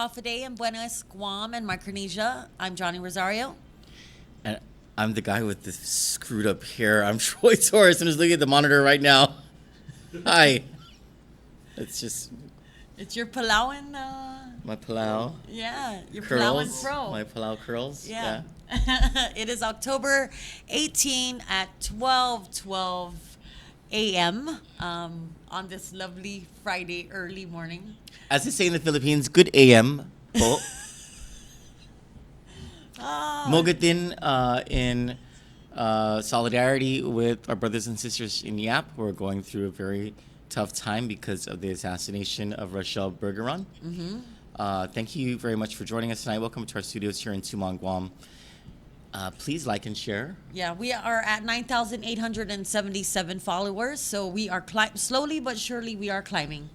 off a day in Buenos, Guam, and Micronesia. I'm Johnny Rosario. And I'm the guy with the screwed up hair. I'm Troy Torres. I'm just looking at the monitor right now. Hi. It's your Palauan. my Palau Yeah, your curls. Palauan pro. My Palau curls. Yeah. It is October 18 at 12:12 a.m. On this lovely Friday early morning. As they say in the Philippines, good AM. Po. Mogatin in solidarity with our brothers and sisters in Yap who are going through a very tough time because of the assassination of Rochelle Bergeron. Thank you very much for joining us tonight. Welcome to our studios here in Tumon, Guam. Please like and share. Yeah, we are at 9,877 followers, so we are slowly but surely we are climbing.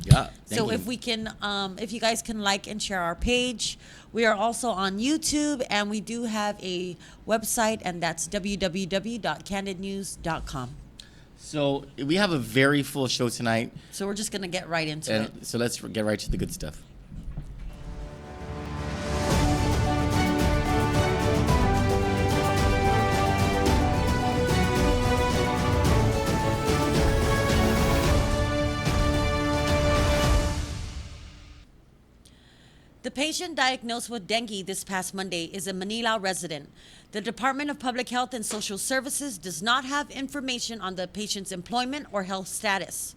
Yeah. Thank So you. if we can, if you guys can like and share our page, we are also on YouTube, and we do have a website, and that's www.candidnews.com. So we have a very full show tonight, So we're just gonna get right into it. and so let's get right to the good stuff. The patient diagnosed with dengue this past Monday is a Manila resident. The Department of Public Health and Social Services does not have information on the patient's employment or health status.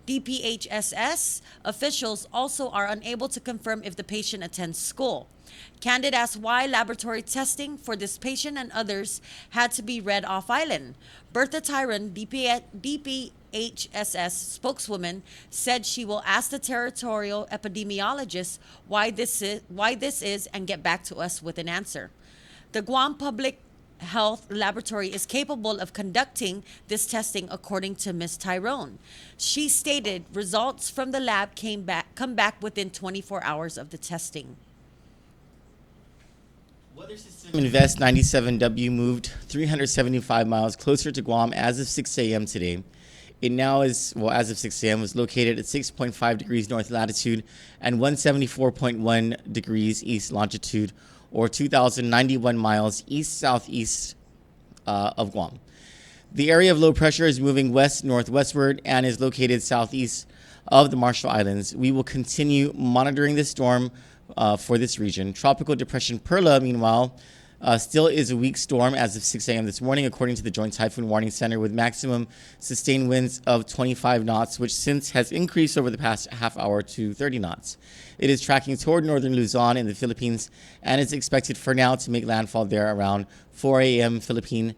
DPHSS officials also are unable to confirm if the patient attends school. Kandit asked why laboratory testing for this patient and others had to be read off island. Bertha Tyron, DPHSS spokeswoman, said she will ask the territorial epidemiologist why this is and get back to us with an answer. The Guam Public Health Laboratory is capable of conducting this testing, according to Ms. Tyrone. She stated results from the lab come back within 24 hours of the testing. Weather System Invest 97W moved 375 miles closer to Guam as of 6 a.m. today. It now is, as of 6 a.m., was located at 6.5 degrees north latitude and 174.1 degrees east longitude, or 2,091 miles east-southeast of Guam. The area of low pressure is moving west-northwestward and is located southeast of the Marshall Islands. We will continue monitoring this storm for this region. Tropical Depression Perla, meanwhile, still is a weak storm as of 6 a.m. this morning, according to the Joint Typhoon Warning Center, with maximum sustained winds of 25 knots, which since has increased over the past half hour to 30 knots. It is tracking toward northern Luzon in the Philippines and is expected for now to make landfall there around 4 a.m. Philippine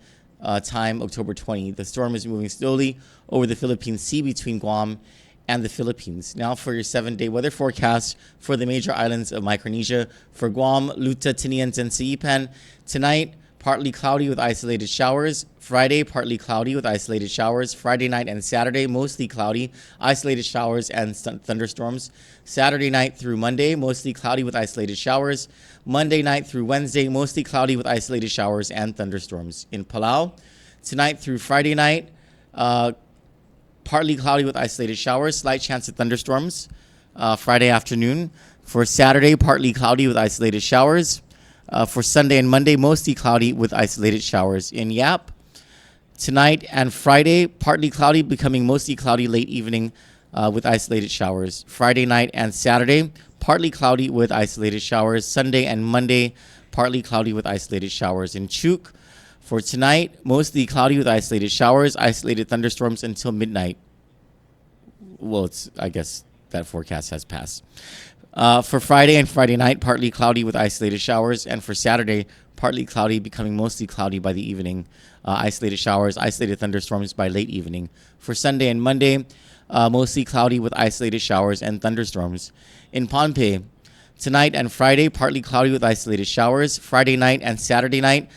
time, October 20. The storm is moving slowly over the Philippine Sea between Guam and the Philippines. Now for your 7-day weather forecast for the major islands of Micronesia. For Guam, Luta, Tinian, and Saipan, tonight, partly cloudy with isolated showers. Friday, partly cloudy with isolated showers. Friday night and Saturday, mostly cloudy, isolated showers and thunderstorms. Saturday night through Monday, mostly cloudy with isolated showers. Monday night through Wednesday, mostly cloudy with isolated showers and thunderstorms. In Palau, tonight through Friday night, partly cloudy with isolated showers, slight chance of thunderstorms. Friday afternoon. For Saturday, partly cloudy with isolated showers. For Sunday and Monday, mostly cloudy with isolated showers. In Yap, tonight and Friday, partly cloudy, becoming mostly cloudy late evening with isolated showers. Friday night and Saturday, partly cloudy with isolated showers. Sunday and Monday, partly cloudy with isolated showers. In Chuk, for tonight, mostly cloudy with isolated showers, isolated thunderstorms until midnight. Well, I guess that forecast has passed. For Friday and Friday night, partly cloudy with isolated showers. And for Saturday, partly cloudy, becoming mostly cloudy by the evening. Isolated showers, isolated thunderstorms by late evening. For Sunday and Monday, mostly cloudy with isolated showers and thunderstorms. In Pohnpei, tonight and Friday, partly cloudy with isolated showers. Friday night and Saturday night,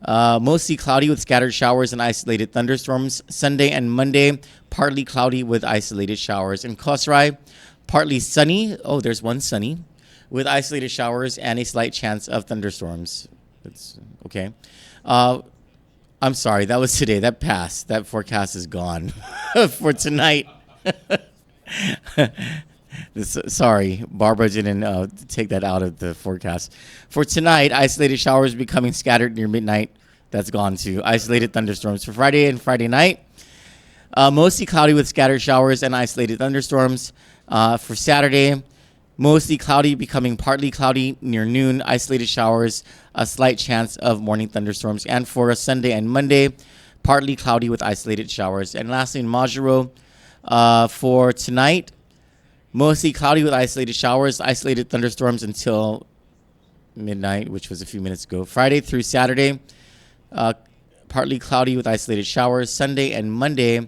mostly cloudy with scattered showers and isolated thunderstorms. Sunday and Monday, partly cloudy with isolated showers. In Kosrae, partly sunny. Oh, there's one sunny, with isolated showers and a slight chance of thunderstorms. That's okay. I'm sorry, that was today. That passed. That forecast is gone for tonight. Sorry, Barbara didn't take that out of the forecast. For tonight, isolated showers becoming scattered near midnight. That's gone too. Isolated thunderstorms for Friday and Friday night. Mostly cloudy with scattered showers and isolated thunderstorms. For Saturday, mostly cloudy becoming partly cloudy near noon. Isolated showers, a slight chance of morning thunderstorms. And for Sunday and Monday, partly cloudy with isolated showers. And lastly, in Majuro, for tonight, mostly cloudy with isolated showers, isolated thunderstorms until midnight, which was a few minutes ago. Friday through Saturday, partly cloudy with isolated showers. Sunday and Monday,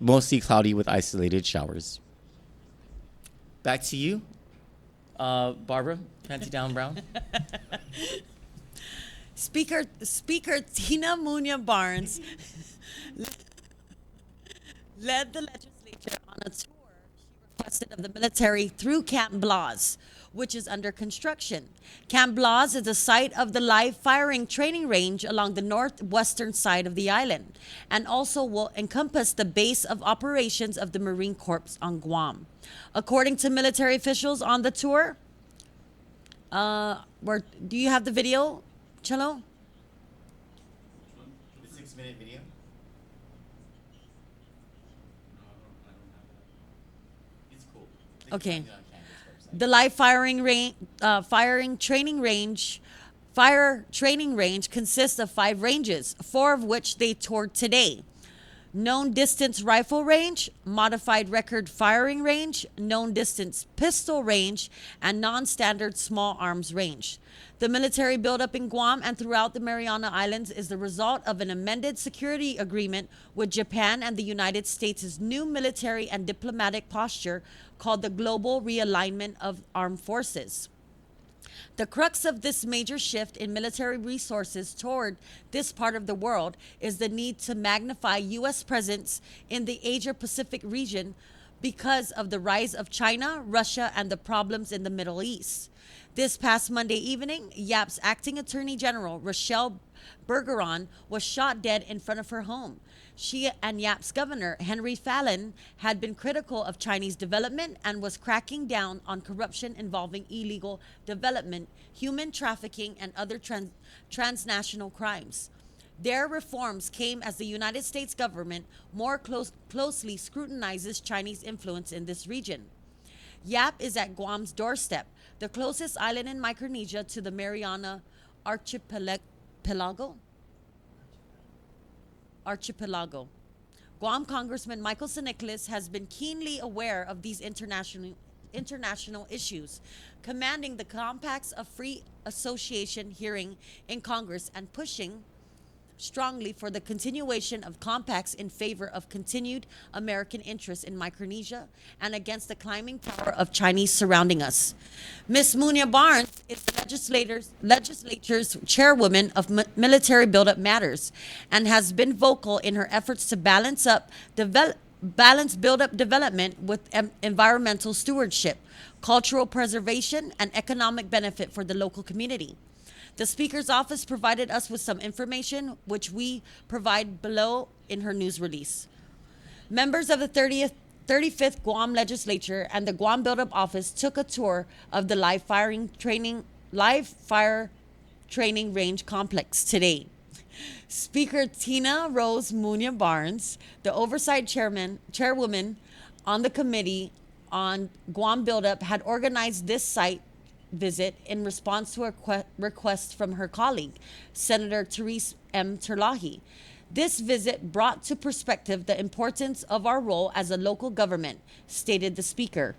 mostly cloudy with isolated showers. Back to you, Barbara, Panty Down Brown. Speaker Tina Munya Barnes led the legislature on a tour she requested of the military through Camp Blas, which is under construction. Camp Blas is the site of the live firing training range along the northwestern side of the island, and also will encompass the base of operations of the Marine Corps on Guam. According to military officials on the tour, do you have the video, Cello? The 6-minute video? It's cool. Okay. The live firing training range consists of 5 ranges, 4 of which they toured today. Known distance rifle range, modified record firing range, known distance pistol range, and non-standard small arms range. The military buildup in Guam and throughout the Mariana Islands is the result of an amended security agreement with Japan and the United States' new military and diplomatic posture called the Global Realignment of Armed Forces. The crux of this major shift in military resources toward this part of the world is the need to magnify U.S. presence in the Asia-Pacific region because of the rise of China, Russia, and the problems in the Middle East. This past Monday evening, YAP's acting attorney general, Rochelle Bergeron, was shot dead in front of her home. She and YAP's governor, Henry Fallon, had been critical of Chinese development and was cracking down on corruption involving illegal development, human trafficking, and other transnational crimes. Their reforms came as the United States government more closely scrutinizes Chinese influence in this region. Yap is at Guam's doorstep, the closest island in Micronesia to the Mariana Archipelago. Guam Congressman Michael Siniclis has been keenly aware of these international issues, commanding the Compacts of Free Association hearing in Congress and pushing strongly for the continuation of compacts in favor of continued American interests in Micronesia and against the climbing power of Chinese surrounding us. Ms. Munya Barnes is the legislature's chairwoman of military buildup matters and has been vocal in her efforts to balance buildup development with environmental stewardship, cultural preservation, and economic benefit for the local community. The Speaker's office provided us with some information, which we provide below in her news release. Members of the 35th Guam Legislature and the Guam Buildup Office took a tour of the live fire training range complex today. Speaker Tina Rose Munya Barnes, the oversight chairwoman on the Committee on Guam Buildup, had organized this site visit in response to a request from her colleague, Senator Therese M. Terlahi. This visit brought to perspective the importance of our role as a local government, stated the Speaker.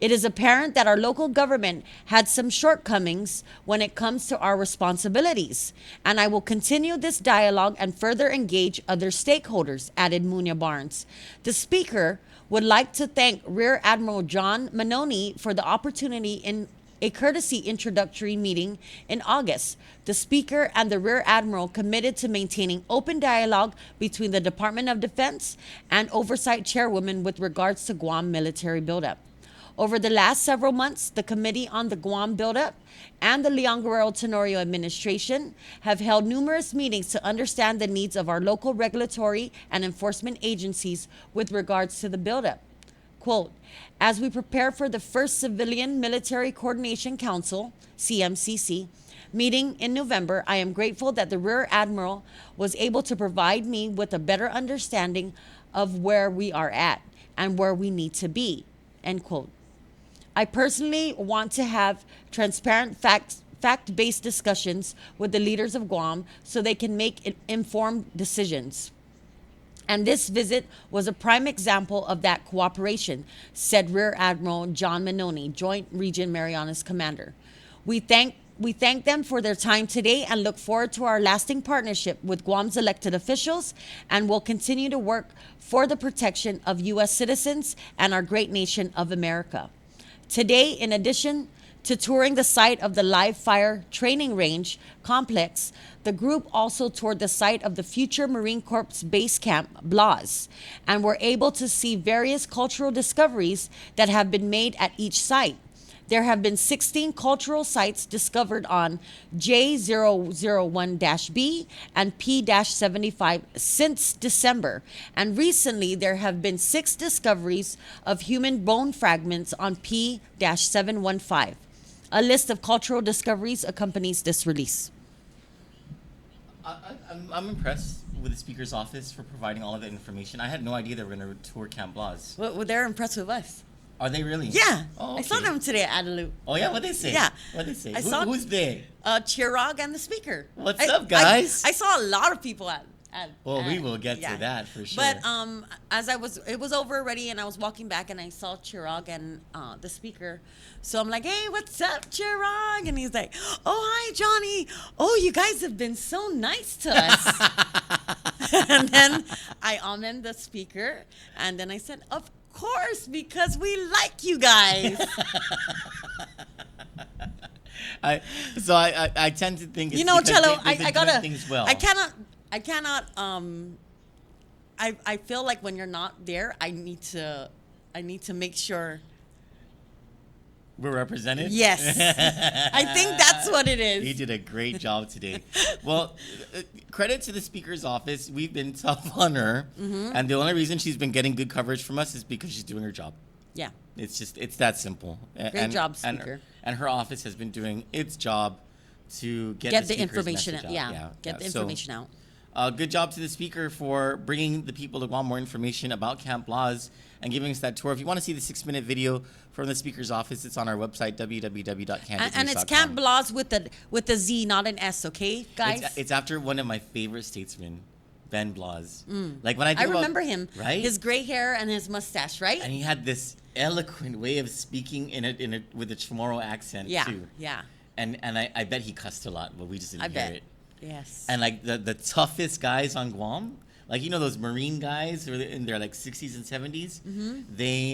It is apparent that our local government had some shortcomings when it comes to our responsibilities, and I will continue this dialogue and further engage other stakeholders, added Munya Barnes. The Speaker would like to thank Rear Admiral John Manoni for the opportunity in a courtesy introductory meeting in August. The Speaker and the Rear Admiral committed to maintaining open dialogue between the Department of Defense and Oversight Chairwoman with regards to Guam military buildup. Over the last several months, the Committee on the Guam Buildup and the Leon Guerrero Tenorio administration have held numerous meetings to understand the needs of our local regulatory and enforcement agencies with regards to the buildup. Quote, as we prepare for the first Civilian Military Coordination Council, CMCC, meeting in November, I am grateful that the Rear Admiral was able to provide me with a better understanding of where we are at and where we need to be, end quote. I personally want to have transparent fact-based discussions with the leaders of Guam so they can make informed decisions. And this visit was a prime example of that cooperation, said Rear Admiral John Manoni, Joint Region Marianas Commander. We thank them for their time today and look forward to our lasting partnership with Guam's elected officials, and will continue to work for the protection of U.S. citizens and our great nation of America. Today, in addition to touring the site of the live fire training range complex, the group also toured the site of the future Marine Corps Base Camp, Blas, and were able to see various cultural discoveries that have been made at each site. There have been 16 cultural sites discovered on J001-B and P-75 since December, and recently there have been 6 discoveries of human bone fragments on P-715. A list of cultural discoveries accompanies this release. I'm impressed with the Speaker's office for providing all of that information. I had no idea they were going to tour Camp Blas. Well, they're impressed with us. Are they really? Yeah. Oh, okay. I saw them today at Adelup. Oh, yeah? What'd they say? Yeah. What'd they say? I saw Who's they? Chirag and the Speaker. What's up, guys? I saw a lot of people at Well, we will get to that for sure. But it was over already, and I was walking back, and I saw Chirag and the Speaker. So I'm like, hey, what's up, Chirag? And he's like, oh, hi, Johnny. Oh, you guys have been so nice to us. And then I honored the Speaker, and then I said, of course, because we like you guys. I tend to think it's Cello, they've been doing things well. I cannot I feel like when you're not there, I need to make sure we're represented. Yes. I think that's what it is. You did a great job today. Well, credit to the Speaker's office. We've been tough on her, and the only reason she's been getting good coverage from us is because she's doing her job. Yeah. It's that simple. Great job, Speaker. And her office has been doing its job to get the information out. Yeah. Get the information out. Good job to the Speaker for bringing the people to Guam more information about Camp Blas and giving us that tour. If you want to see the 6-minute video from the Speaker's office, it's on our website, www.candidnews.com. And it's Camp Blas with a Z, not an S, okay, guys? It's after one of my favorite statesmen, Ben Blas. Like when I remember him, right? His gray hair and his mustache, right? And he had this eloquent way of speaking with a Chamorro accent too. Yeah. And I bet he cussed a lot, but we just didn't hear it. Yes. And like the toughest guys on Guam, like those Marine guys who are in their like 60s and 70s, they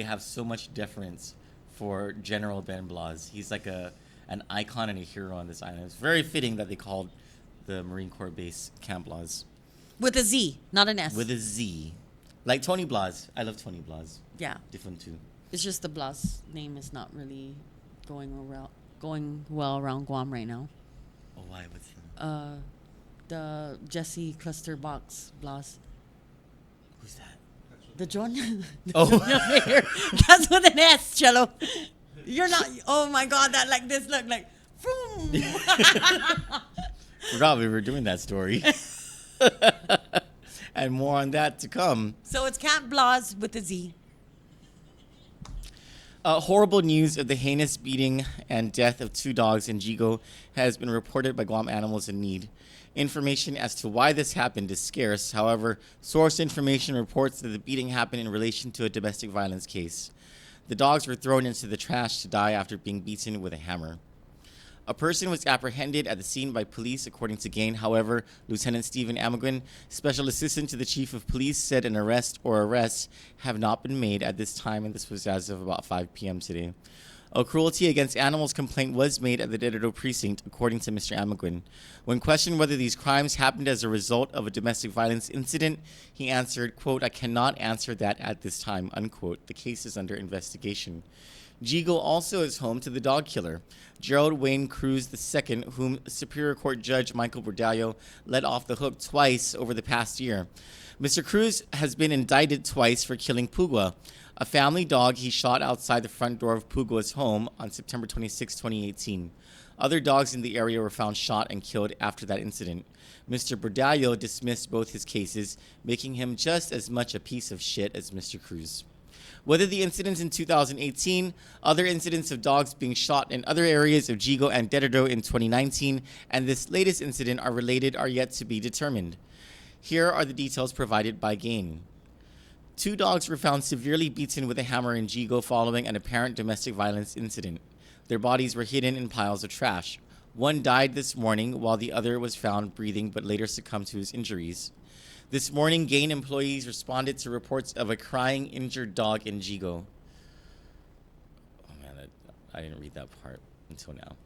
have so much deference for General Ben Blas. He's like an icon and a hero on this island. It's very fitting that they called the Marine Corps base Camp Blas. With a Z, not an S. With a Z. Like Tony Blas. I love Tony Blas. Yeah. Different too. It's just the Blas name is not really going well around Guam right now. Oh, why? What's the Jesse Cluster Box Blas. Who's that? The John. Oh. That's with an S, Cello. You're not. Oh my God, that like this look like. Forgot we were doing that story. And more on that to come. So it's Camp Blas with a Z. Horrible news of the heinous beating and death of 2 dogs in Jigo has been reported by Guam Animals in Need. Information as to why this happened is scarce. However, source information reports that the beating happened in relation to a domestic violence case. The dogs were thrown into the trash to die after being beaten with a hammer. A person was apprehended at the scene by police, according to GAIN. However, Lieutenant Stephen Amaguin, Special Assistant to the Chief of Police, said an arrest or arrests have not been made at this time, and this was as of about 5 p.m. today. A cruelty against animals complaint was made at the Dido precinct, according to Mr. Amaguin. When questioned whether these crimes happened as a result of a domestic violence incident, he answered, quote, "I cannot answer that at this time," unquote. The case is under investigation. Jigo also is home to the dog killer, Gerald Wayne Cruz II, whom Superior Court Judge Michael Bordallo let off the hook twice over the past year. Mr. Cruz has been indicted twice for killing Pugua, a family dog he shot outside the front door of Pugua's home on September 26, 2018. Other dogs in the area were found shot and killed after that incident. Mr. Bordallo dismissed both his cases, making him just as much a piece of shit as Mr. Cruz. Whether the incidents in 2018, other incidents of dogs being shot in other areas of Jigo and Dededo in 2019, and this latest incident are related are yet to be determined. Here are the details provided by Gain. 2 dogs were found severely beaten with a hammer in Jigo following an apparent domestic violence incident. Their bodies were hidden in piles of trash. One died this morning while the other was found breathing but later succumbed to his injuries. This morning, Gain employees responded to reports of a crying, injured dog in Jigo. Oh man, I didn't read that part until now.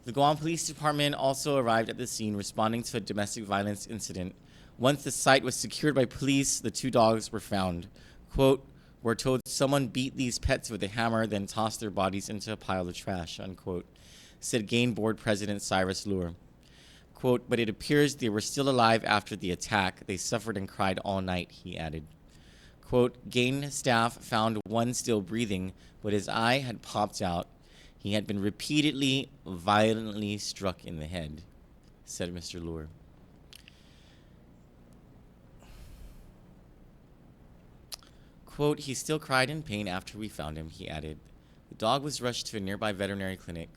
The Guam Police Department also arrived at the scene responding to a domestic violence incident. Once the site was secured by police, the 2 dogs were found. Quote, "We're told someone beat these pets with a hammer, then tossed their bodies into a pile of trash," unquote, said Gain Board President Cyrus Lure. Quote, "But it appears they were still alive after the attack. They suffered and cried all night," he added. Quote, "Gain staff found one still breathing, but his eye had popped out. He had been repeatedly, violently struck in the head," said Mr. Lure. Quote, "He still cried in pain after we found him," he added. The dog was rushed to a nearby veterinary clinic,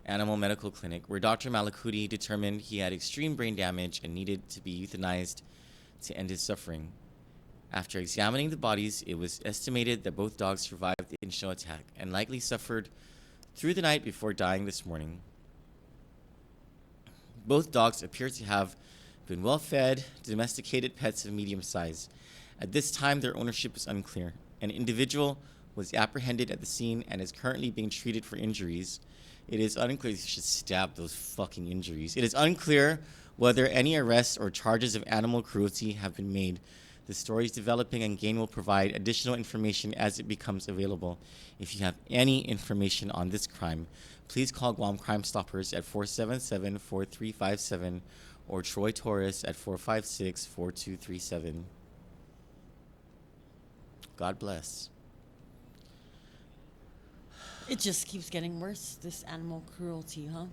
animal medical clinic, where Dr. Malakuti determined he had extreme brain damage and needed to be euthanized to end his suffering. After examining the bodies, it was estimated that both dogs survived the initial attack and likely suffered through the night before dying this morning. Both dogs appear to have been well-fed, domesticated pets of medium size. At this time, their ownership is unclear. An individual was apprehended at the scene and is currently being treated for injuries. It is unclear. You should stab those fucking injuries. It is unclear whether any arrests or charges of animal cruelty have been made. The story is developing, and Gain will provide additional information as it becomes available. If you have any information on this crime, please call Guam Crime Stoppers at 477-4357 or Troy Torres at 456-4237. God bless. It just keeps getting worse, this animal cruelty, huh?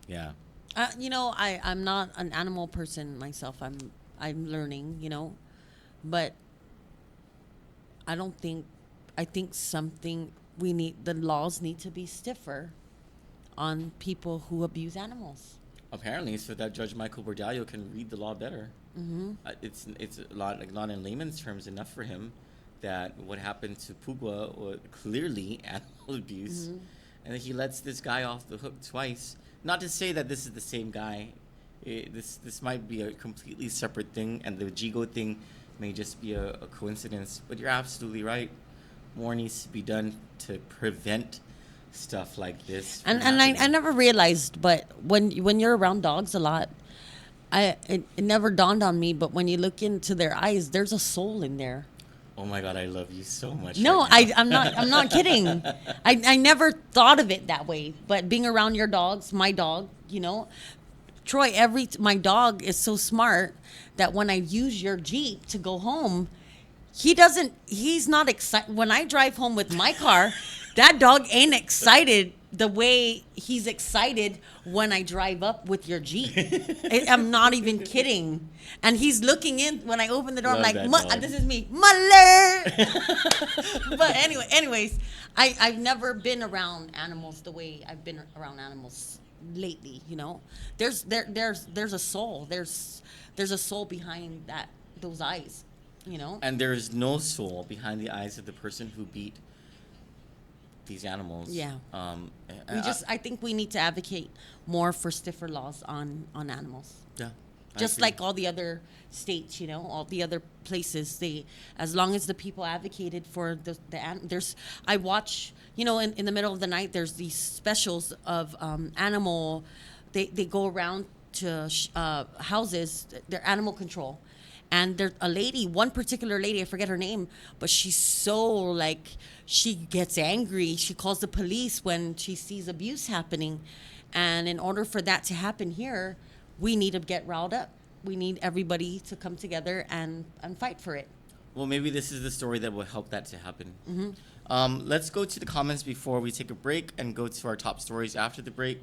Yeah. I'm not an animal person myself. I'm learning, but I think the laws need to be stiffer on people who abuse animals. Apparently, so that Judge Michael Bordallo can read the law better. Mm-hmm. It's a lot, like, not in layman's terms enough for him that what happened to Pugua was clearly animal abuse, Mm-hmm. and that he lets this guy off the hook twice. Not to say that this is the same guy. This might be a completely separate thing, and the Jigo thing may just be a coincidence. But you're absolutely right. More needs to be done to prevent stuff like this. And I never realized, but when you're around dogs a lot, it never dawned on me. But when you look into their eyes, there's a soul in there. Oh my God, I love you so much. No, right now. I'm not kidding. I never thought of it that way. But being around your dogs, my dog, Troy, my dog is so smart that when I use your Jeep to go home, he's not excited. When I drive home with my car, that dog ain't excited the way he's excited when I drive up with your Jeep. I'm not even kidding. And he's looking in when I open the door. Love I'm like, that dog. this is me, Muller. But anyways, I've never been around animals the way I've been around animals lately. There's a soul. There's a soul behind those eyes. And there is no soul behind the eyes of the person who beat these animals. Yeah. I think we need to advocate more for stiffer laws on animals. Yeah. Just like all the other states, all the other places, as long as the people advocated for I watch, in the middle of the night, there's these specials of animal, they go around to houses, they're animal control. And there's a lady, one particular lady, I forget her name, but she's so like, she gets angry. She calls the police when she sees abuse happening. And in order for that to happen here, we need to get riled up. We need everybody to come together and fight for it. Well, maybe this is the story that will help that to happen. Let's go to the comments before we take a break and go to our top stories after the break.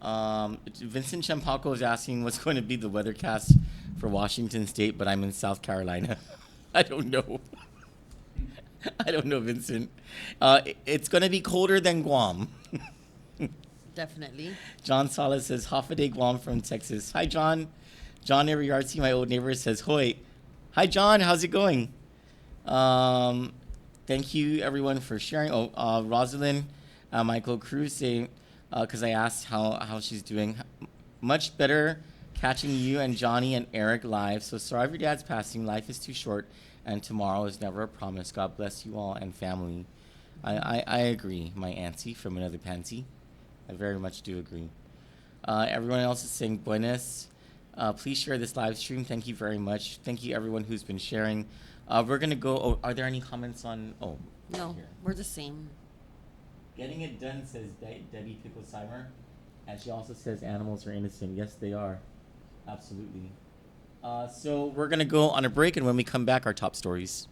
Vincent Champaco is asking what's going to be the weathercast for Washington State, but I'm in South Carolina. I don't know. I don't know, Vincent. It's going to be colder than Guam. Definitely. John Salas says, Hafaday Guam from Texas. Hi, John. John Ariarty, my old neighbor, says, Hoi. Hi, John. How's it going? Thank you, everyone, for sharing. Rosalind, Michael Cruz saying, because I asked how she's doing. Much better catching you and Johnny and Eric live. So sorry for your dad's passing. Life is too short, and tomorrow is never a promise. God bless you all and family. I agree, my auntie from another panty. I very much do agree. Everyone else is saying buenas. Please share this live stream. Thank you very much. Thank you, everyone who's been sharing. We're going to go. Oh, are there any comments on? Oh, No, here. we're the same. Getting it done, says Debbie Picklesheimer. And she also says animals are innocent. Yes, they are. Absolutely. So we're going to go on a break, and when we come back, our top stories.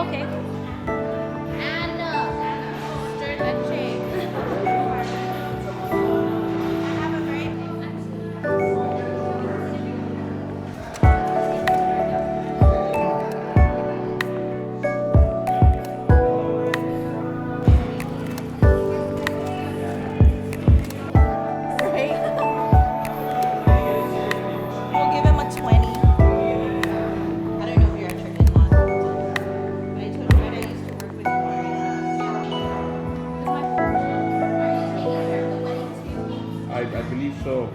Okay. Anna. Stir and shake. I have a very We'll give him a 20. I don't know if you're actually in line, but I told Fred I used to work with you already. I believe so.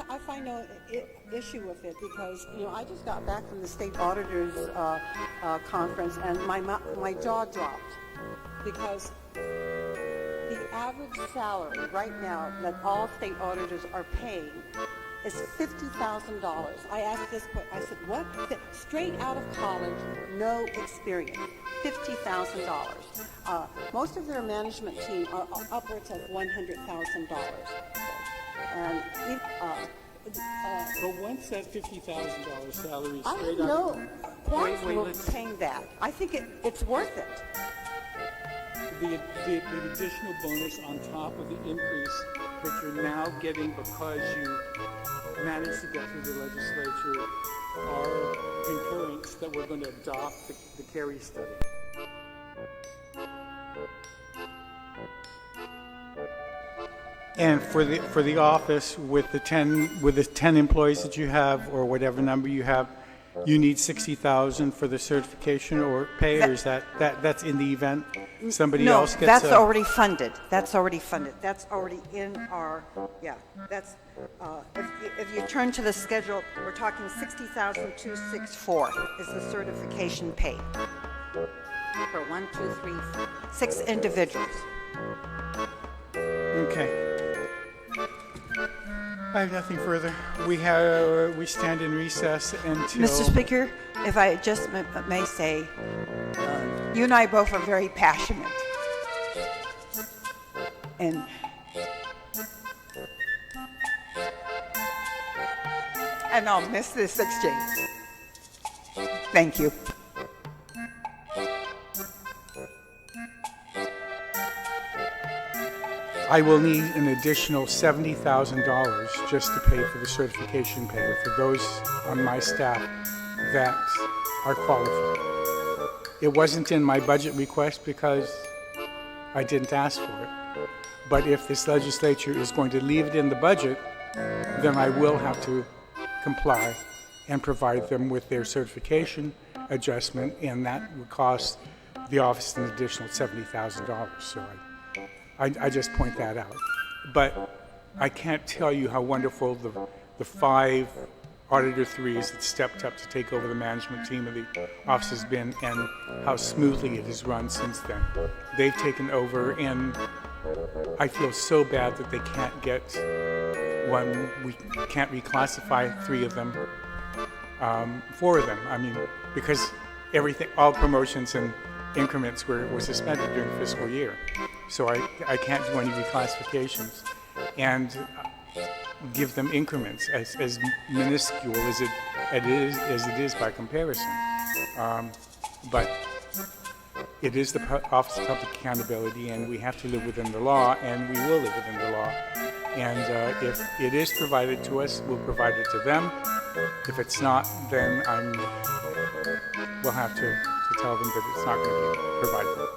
I find no issue with it because, I just got back from the state auditors conference and my jaw dropped because the average salary right now that all state auditors are paying is $50,000. I asked this question, I said, what? Straight out of college, no experience, $50,000. Most of their management team are upwards of $100,000. And But once that $50,000 salary is I straight don't up, know why wait, we're let's- paying that. I think it's worth it. the additional bonus on top of the increase that you're now getting because you managed to get through the legislature are concurrence that we're going to adopt the Kerry study. And for the office with the 10 employees that you have or whatever number you have, you need 60,000 for the certification or pay, or is that's in the event somebody No, else gets that's already funded. That's already funded. That's already in our, that's, if you turn to the schedule, we're talking 60,264 is the certification pay for 1, 2, 3, 6 individuals. Okay. I have nothing further. We stand in recess until. Mr. Speaker, if I just may say, you and I both are very passionate. And I'll miss this exchange. Thank you. I will need an additional $70,000 just to pay for the certification pay for those on my staff that are qualified. It wasn't in my budget request because I didn't ask for it. But if this legislature is going to leave it in the budget, then I will have to comply and provide them with their certification adjustment, and that would cost the office an additional $70,000. So I just point that out. But I can't tell you how wonderful the 5 Auditor 3s that stepped up to take over the management team of the office has been, and how smoothly it has run since then. They've taken over, and I feel so bad that they can't get one. We can't reclassify 3 of them, 4 of them. I mean, because all promotions and increments were suspended during the fiscal year. So I can't do any reclassifications and give them increments as minuscule as it is by comparison. But It is the Office of Public Accountability, and we have to live within the law, and we will live within the law. And if it is provided to us, we'll provide it to them. If it's not, then we'll have to tell them that it's not going to be provided.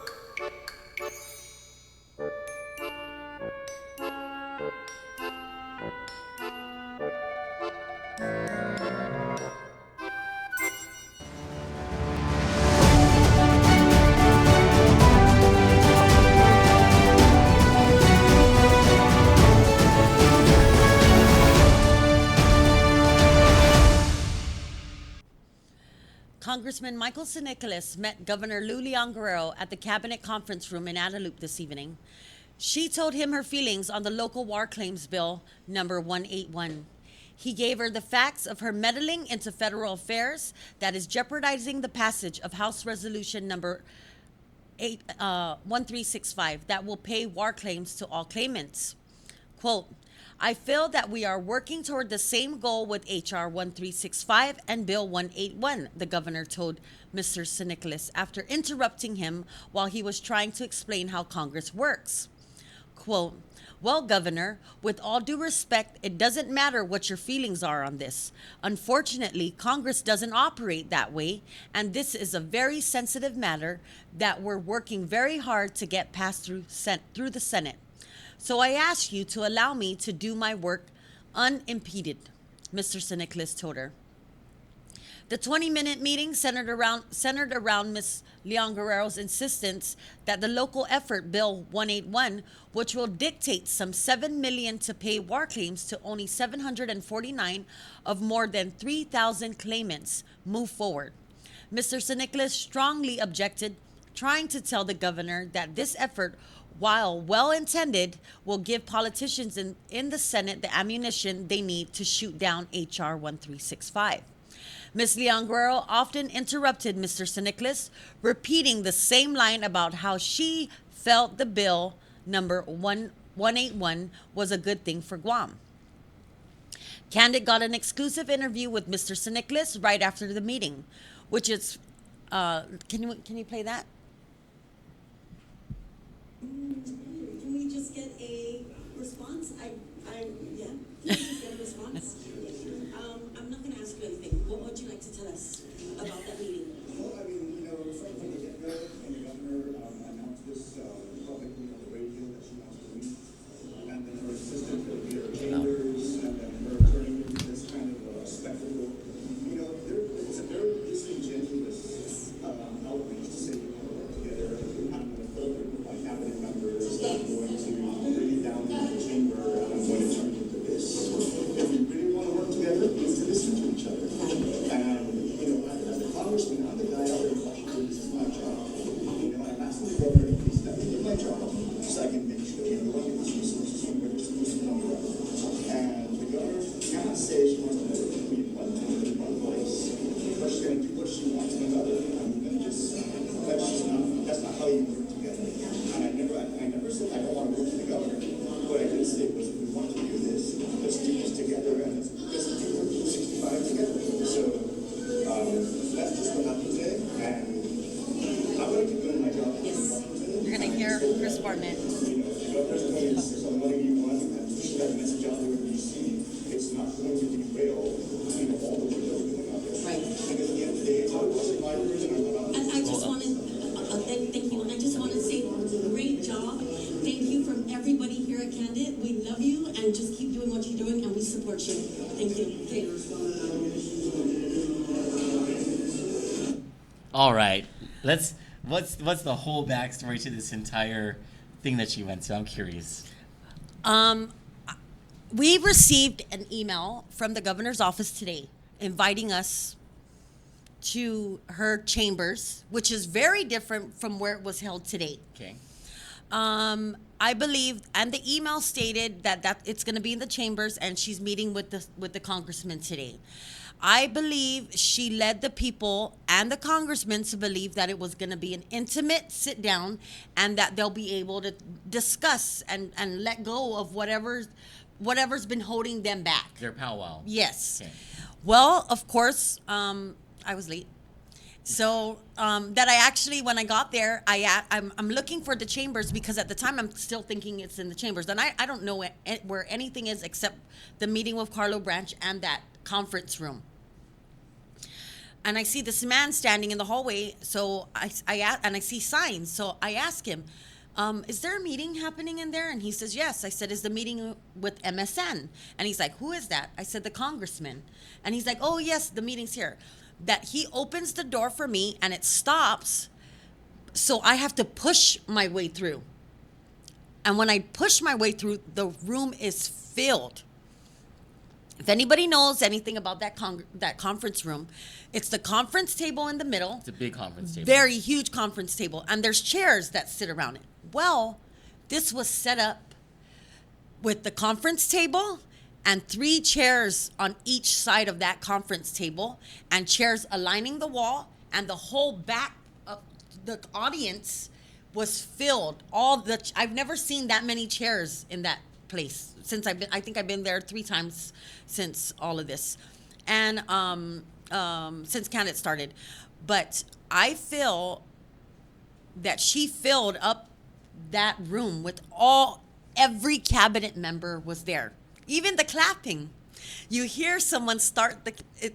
Congressman Michael Nicholas met Governor Lou Leon Guerrero at the Cabinet Conference Room in Guadalupe this evening. She told him her feelings on the local war claims bill number 181. He gave her the facts of her meddling into federal affairs that is jeopardizing the passage of House Resolution number 1365 that will pay war claims to all claimants. Quote, I feel that we are working toward the same goal with H.R. 1365 and Bill 181, the governor told Mr. Nicholas after interrupting him while he was trying to explain how Congress works. Quote, well, Governor, with all due respect, it doesn't matter what your feelings are on this. Unfortunately, Congress doesn't operate that way, and this is a very sensitive matter that we're working very hard to get passed through the Senate. So I ask you to allow me to do my work unimpeded, Mr. Nicholas told her. The 20-minute meeting centered around Ms. Leon Guerrero's insistence that the local effort Bill 181, which will dictate some $7 million to pay war claims to only 749 of more than 3,000 claimants, move forward. Mr. Nicholas strongly objected, trying to tell the governor that this effort, while well-intended, will give politicians in the Senate the ammunition they need to shoot down H.R. 1365. Ms. Leon Guerrero often interrupted Mr. Nicholas, repeating the same line about how she felt the bill number 181 was a good thing for Guam. Kandit got an exclusive interview with Mr. Nicholas right after the meeting, which is, can you play that? Can we just get a response? Yeah. Can we just get a response? I'm not going to ask you anything. What would you like to tell us about that meeting? Well, I mean, from the get-go, when the governor announced this publicly on the radio that she wants to leave, and then her assistant would be her chambers, and then her turning into this kind of spectacle, it's a very disingenuous outreach to say we're going to work together. I'm going to filter my cabinet members. I'm going to bring it down into the chamber, and I'm going to turn it into this. If we really want to work together, we have to listen to each other. And, as a congressman, I'm the guy out there in Washington. This is my job. I'm asking the governor to please step into my job so I can make sure we get these resources from where they're supposed to come from. And the governor cannot say she wants to work with me in one thing, in one voice, but she's going to do what she wants in another. That's not how you work together. And I never said I don't want to work with the governor. What I did say was if we want to do this, let's do this together and let's do 65 together. So that's just what happened today. And I'm going to keep doing my job. Yes. You're going to hear Chris Barnett. The governor's going to some money you want and push that message out there in D.C. It's not going to derail all the work that we're doing out there. Right. Because at the end of the day, it's all survivors and And I just want to, thank you. I just want to say, great job. Thank you from everybody here at Kandit. We love you and just keep doing what you're doing and we support you. Thank you. Okay. All right. What's the whole backstory to this entire thing that she went to? I'm curious. We received an email from the governor's office today inviting us to her chambers, which is very different from where it was held today. Okay. I believe, and the email stated that it's going to be in the chambers, and she's meeting with the congressman today. I believe she led the people and the congressmen to believe that it was going to be an intimate sit down, and that they'll be able to discuss and let go of whatever's been holding them back. Their powwow. Yes. Okay. Well, of course, I was late. So that I actually, when I got there, I'm looking for the chambers because at the time I'm still thinking it's in the chambers, and I don't know where anything is except the meeting with Carlo Branch and that conference room. And I see this man standing in the hallway. So I see signs. So I ask him, is there a meeting happening in there? And he says, yes. I said, is the meeting with MSN? And he's like, who is that? I said, the congressman. And he's like, oh, yes, the meeting's here. That he opens the door for me and it stops. So I have to push my way through. And when I push my way through, the room is filled. If anybody knows anything about that conference room, it's the conference table in the middle. It's a big conference table. Very huge conference table. And there's chairs that sit around it. Well, this was set up with the conference table and 3 chairs on each side of that conference table and chairs aligning the wall, and the whole back of the audience was filled. I've never seen that many chairs in that place since I think I've been there 3 times since all of this, and since Kandit started. But I feel that she filled up that room with every cabinet member was there. Even the clapping. You hear someone start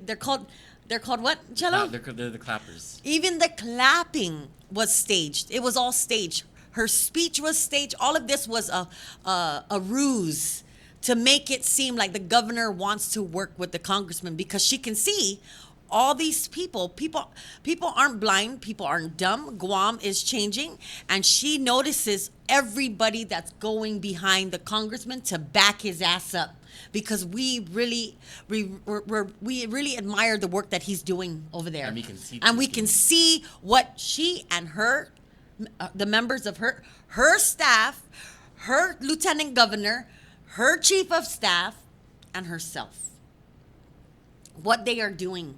they're called what, Jello? They're the clappers. Even the clapping was staged. It was all staged. Her speech was staged. All of this was a ruse to make it seem like the governor wants to work with the congressman, because she can see all these people aren't blind, people aren't dumb. Guam is changing, and she notices everybody that's going behind the congressman to back his ass up, because we really admire the work that he's doing over there, and we can see what she and her, the members of her staff, her lieutenant governor, her chief of staff, and herself, what they are doing.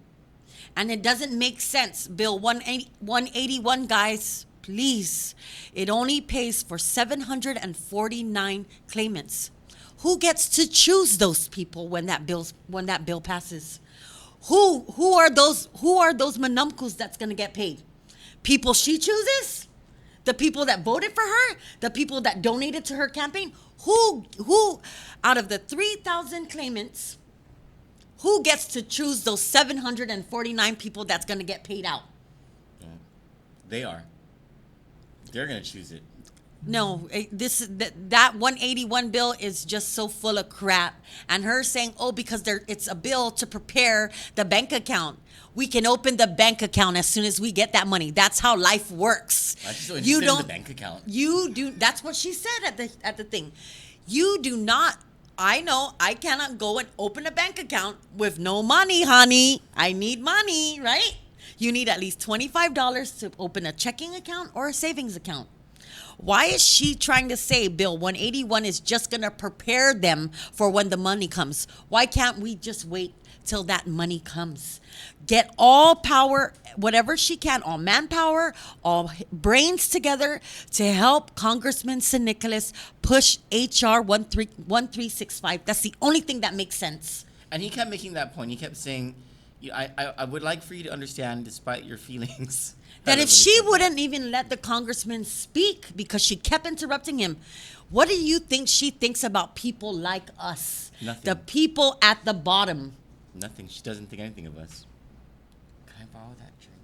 And it doesn't make sense. Bill 181, guys, please. It only pays for 749 claimants. Who gets to choose those people when that bill passes? Who are those manumcus that's going to get paid? People she chooses? The people that voted for her? The people that donated to her campaign? Who out of the 3,000 claimants, who gets to choose those 749 people that's going to get paid out? They are. They're going to choose it. No, that 181 bill is just so full of crap. And her saying, oh, because it's a bill to prepare the bank account. We can open the bank account as soon as we get that money. That's how life works. I just don't in the bank account. You do. That's what she said at the thing. You do not. I know I cannot go and open a bank account with no money, honey. I need money, right? You need at least $25 to open a checking account or a savings account. Why is she trying to say Bill 181 is just going to prepare them for when the money comes? Why can't we just wait till that money comes? Get all power, whatever she can, all manpower, all brains together to help Congressman San Nicolas push HR 1365. That's the only thing that makes sense. And he kept making that point. He kept saying, I would like for you to understand, despite your feelings, that if she wouldn't even let the congressman speak because she kept interrupting him, what do you think she thinks about people like us? Nothing. The people at the bottom. Nothing. She doesn't think anything of us. Can I borrow that drink?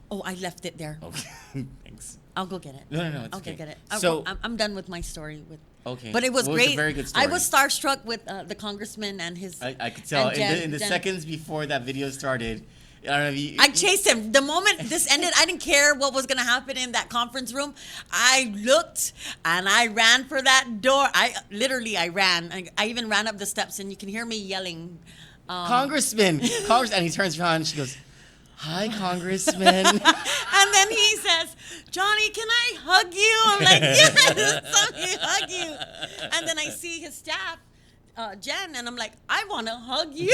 Oh, I left it there. Okay. Thanks. I'll go get it. No, it's I'll okay. go get it. So I'm done with my story. Okay. But it was Well, great. It's a very good story. I was starstruck with the congressman and his. I could tell and in the Jen. seconds before that video started. I don't know if you, I chased him. The moment this ended, I didn't care what was going to happen in that conference room. I looked and I ran for that door. I ran. I even ran up the steps, and you can hear me yelling. Congressman, and he turns around and she goes, "Hi, Congressman." And then he says, "Johnny, can I hug you?" I'm like, "Yes, let me hug you." And then I see his staff, Jen, and I'm like, "I want to hug you."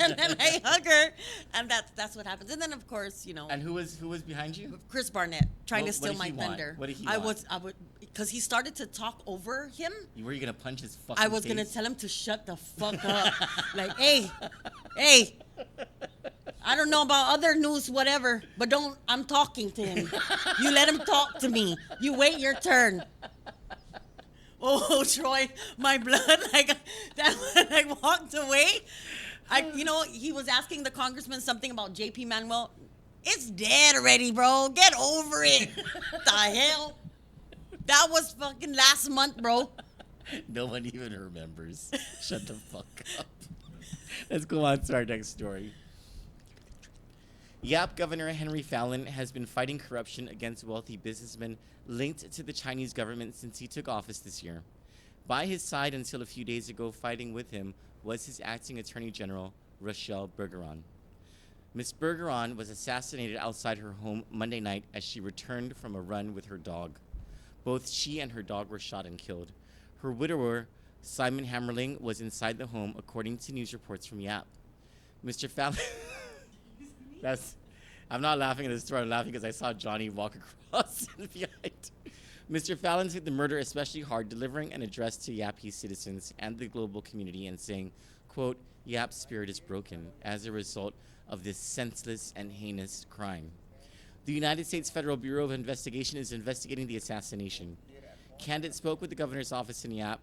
And then I hug her, and that's what happens. And then of course, And who was behind you? Chris Barnett trying to What steal did my he want? thunder. What did he I want? would because he started to talk over him. Were you gonna punch his fucking I was face? gonna tell him to shut the fuck up. Like, hey, I don't know about other news, whatever, but I'm talking to him. You let him talk to me. You wait your turn. Oh, Troy, my blood, like walked away. He was asking the congressman something about JP Manuel. It's dead already, bro. Get over it. What the hell? That was fucking last month, bro. No one even remembers. Shut the fuck up. Let's go on to our next story. Yap Governor Henry Fallon has been fighting corruption against wealthy businessmen linked to the Chinese government since he took office this year. By his side until a few days ago, fighting with him was his acting Attorney General, Rochelle Bergeron. Ms. Bergeron was assassinated outside her home Monday night as she returned from a run with her dog. Both she and her dog were shot and killed. Her widower, Simon Hammerling, was inside the home, according to news reports from Yap. Mr. Fallon... I'm not laughing at this story. I'm laughing because I saw Johnny walk across behind. Mr. Fallon hit the murder especially hard, delivering an address to Yapese citizens and the global community and saying, quote, Yap's spirit is broken as a result of this senseless and heinous crime. The United States Federal Bureau of Investigation is investigating the assassination. Kandit spoke with the governor's office in Yap,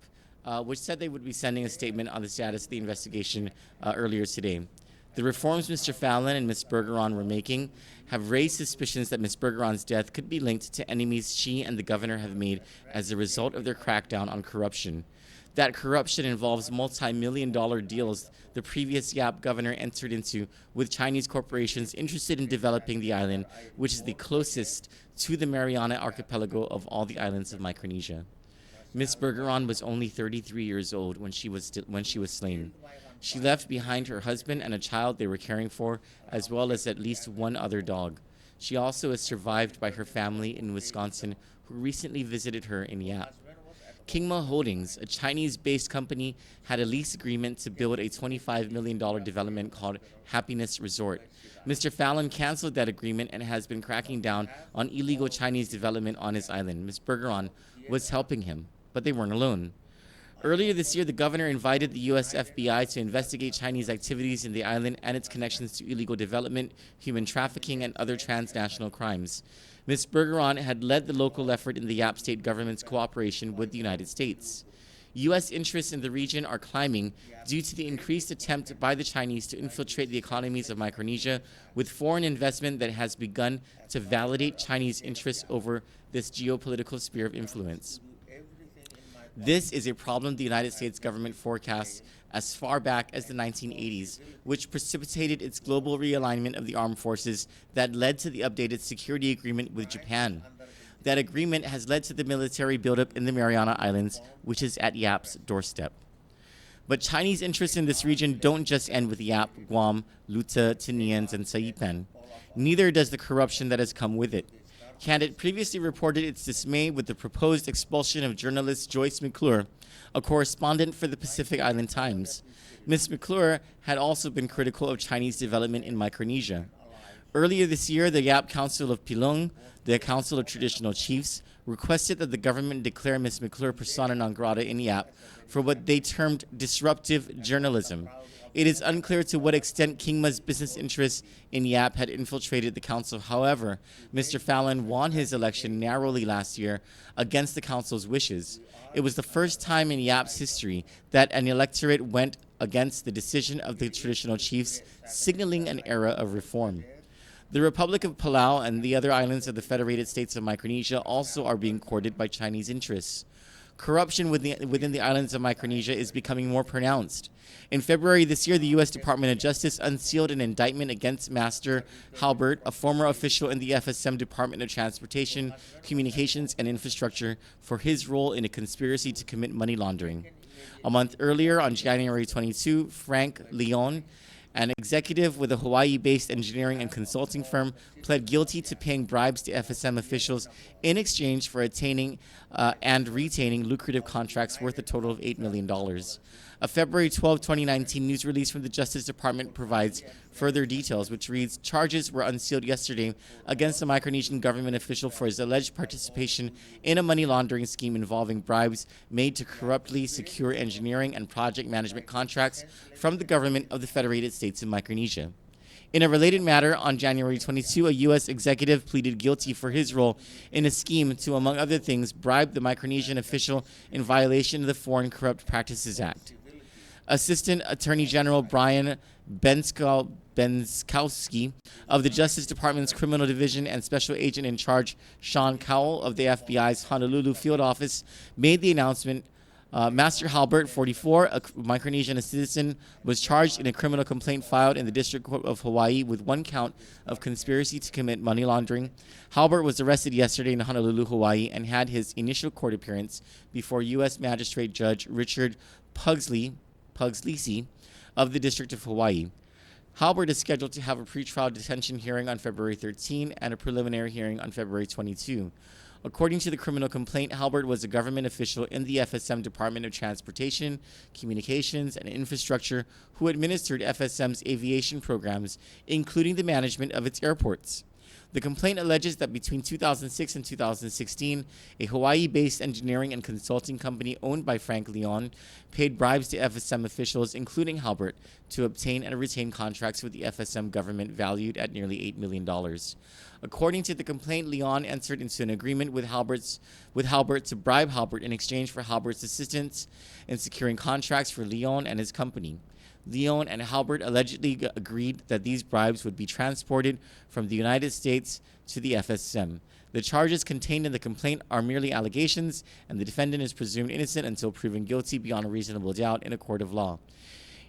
which said they would be sending a statement on the status of the investigation earlier today. The reforms Mr. Fallon and Ms. Bergeron were making have raised suspicions that Ms. Bergeron's death could be linked to enemies she and the governor have made as a result of their crackdown on corruption. That corruption involves multi-million-dollar deals the previous Yap governor entered into with Chinese corporations interested in developing the island, which is the closest to the Mariana Archipelago of all the islands of Micronesia. Ms. Bergeron was only 33 years old when she was slain. She left behind her husband and a child they were caring for, as well as at least one other dog. She also is survived by her family in Wisconsin, who recently visited her in Yap. Kingma Holdings, a Chinese-based company, had a lease agreement to build a $25 million development called Happiness Resort. Mr. Fallon canceled that agreement and has been cracking down on illegal Chinese development on his island. Ms. Bergeron was helping him, but they weren't alone. Earlier this year, the governor invited the U.S. FBI to investigate Chinese activities in the island and its connections to illegal development, human trafficking, and other transnational crimes. Ms. Bergeron had led the local effort in the Yap state government's cooperation with the United States. U.S. interests in the region are climbing due to the increased attempt by the Chinese to infiltrate the economies of Micronesia with foreign investment that has begun to validate Chinese interests over this geopolitical sphere of influence. This is a problem the United States government forecasts as far back as the 1980s, which precipitated its global realignment of the armed forces that led to the updated security agreement with Japan. That agreement has led to the military buildup in the Mariana Islands, which is at Yap's doorstep. But Chinese interests in this region don't just end with Yap, Guam, Luta, Tinians, and Saipan. Neither does the corruption that has come with it. Kandit previously reported its dismay with the proposed expulsion of journalist Joyce McClure, a correspondent for the Pacific Island Times. Ms. McClure had also been critical of Chinese development in Micronesia. Earlier this year, the Yap Council of Pilong, the Council of Traditional Chiefs, requested that the government declare Ms. McClure persona non grata in Yap for what they termed disruptive journalism. It is unclear to what extent Kingma's business interests in Yap had infiltrated the council. However, Mr. Fallon won his election narrowly last year against the council's wishes. It was the first time in Yap's history that an electorate went against the decision of the traditional chiefs, signaling an era of reform. The Republic of Palau and the other islands of the Federated States of Micronesia also are being courted by Chinese interests. Corruption within the islands of Micronesia is becoming more pronounced. In February this year, the U.S. Department of Justice unsealed an indictment against Master Halbert, a former official in the FSM Department of Transportation, Communications, and Infrastructure, for his role in a conspiracy to commit money laundering. A month earlier, on January 22, Frank Leon, an executive with a Hawaii-based engineering and consulting firm, pled guilty to paying bribes to FSM officials in exchange for attaining and retaining lucrative contracts worth a total of $8 million. A February 12, 2019 news release from the Justice Department provides further details, which reads, charges were unsealed yesterday against a Micronesian government official for his alleged participation in a money laundering scheme involving bribes made to corruptly secure engineering and project management contracts from the government of the Federated States of Micronesia. In a related matter, on January 22, a U.S. executive pleaded guilty for his role in a scheme to, among other things, bribe the Micronesian official in violation of the Foreign Corrupt Practices Act. Assistant Attorney General Brian Benskowski of the Justice Department's Criminal Division and Special Agent in Charge Sean Cowell of the FBI's Honolulu Field Office made the announcement. Master Halbert, 44, a Micronesian citizen, was charged in a criminal complaint filed in the District Court of Hawaii with one count of conspiracy to commit money laundering. Halbert was arrested yesterday in Honolulu, Hawaii, and had his initial court appearance before U.S. Magistrate Judge Richard Puglisi of the District of Hawaii. Halbert is scheduled to have a pretrial detention hearing on February 13 and a preliminary hearing on February 22. According to the criminal complaint, Halbert was a government official in the FSM Department of Transportation, Communications, and Infrastructure who administered FSM's aviation programs, including the management of its airports. The complaint alleges that between 2006 and 2016, a Hawaii-based engineering and consulting company owned by Frank Leon paid bribes to FSM officials, including Halbert, to obtain and retain contracts with the FSM government valued at nearly $8 million. According to the complaint, Leon entered into an agreement with Halbert to bribe Halbert in exchange for Halbert's assistance in securing contracts for Leon and his company. Leon and Halbert allegedly agreed that these bribes would be transported from the United States to the FSM. The charges contained in the complaint are merely allegations, and the defendant is presumed innocent until proven guilty beyond a reasonable doubt in a court of law.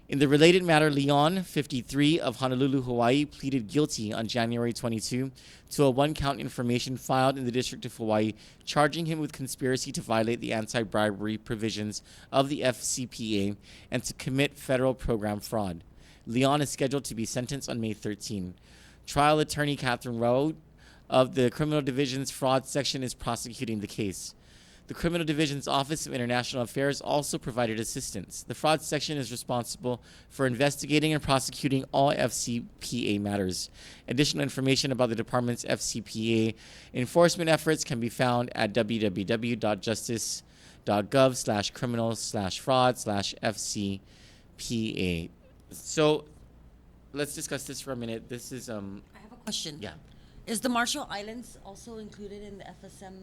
In the related matter, Leon, 53, of Honolulu, Hawaii, pleaded guilty on January 22 to a one-count information filed in the District of Hawaii, charging him with conspiracy to violate the anti-bribery provisions of the FCPA and to commit federal program fraud. Leon is scheduled to be sentenced on May 13. Trial attorney Catherine Rowe of the Criminal Division's Fraud Section is prosecuting the case. The Criminal Division's Office of International Affairs also provided assistance. The Fraud Section is responsible for investigating and prosecuting all FCPA matters. Additional information about the department's FCPA enforcement efforts can be found at www.justice.gov/criminal/fraud/FCPA. So let's discuss this for a minute. This is I have a question. Yeah. Is the Marshall Islands also included in the FSM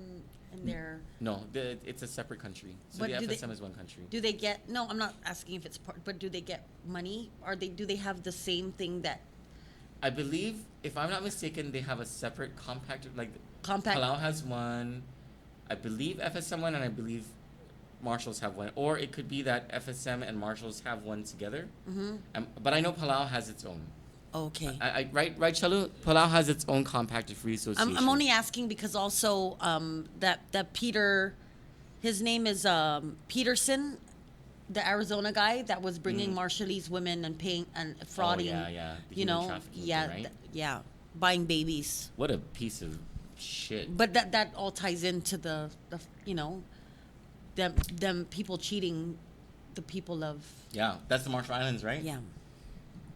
in their? No, it's a separate country. So But the do they- FSM is one country. Do they get? No, I'm not asking if it's part. But do they get money? Do they have the same thing that I believe, if I'm not mistaken, they have a separate compact. Like compact? Palau has one, I believe FSM one, and I believe Marshalls have one. Or it could be that FSM and Marshalls have one together. Mm-hmm. But I know Palau has its own. Okay. Right, Chalu? Palau has its own compacted free association. I'm only asking because also that Peter, his name is Peterson, the Arizona guy that was bringing Marshallese women and paying and frauding. Oh, yeah. The You human know, trafficking yeah, thing, right? yeah, buying babies. What a piece of shit. But that all ties into the you know, them people cheating, the people of Yeah, that's the Marshall Islands, right? yeah.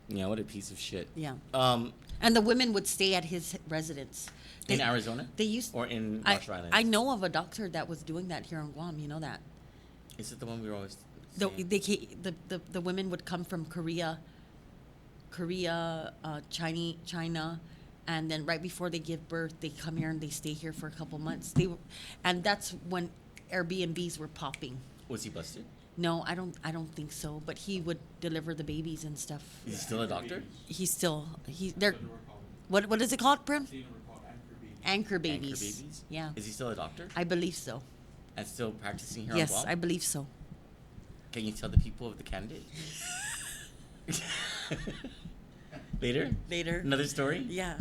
Yeah, what a piece of shit. Yeah. Um, And the women would stay at his residence. in Arizona? They used Or in Marshall Islands? I know of a doctor that was doing that here in Guam. You know that. Is it the one we were always saying? The women would come from Korea, China, and then right before they give birth, they come here and they stay here for a couple months. And that's when Airbnbs were popping. Was he busted? No, I don't think so. But he would deliver the babies and stuff. Is he still a doctor? They're what is it called, Prim? Anchor babies. Anchor babies? Yeah, Is he still a doctor? I believe so. And still practicing here Yes, on Guam? I believe so. Can you tell the people of the Kandit? Later? Later. Another story? Yeah,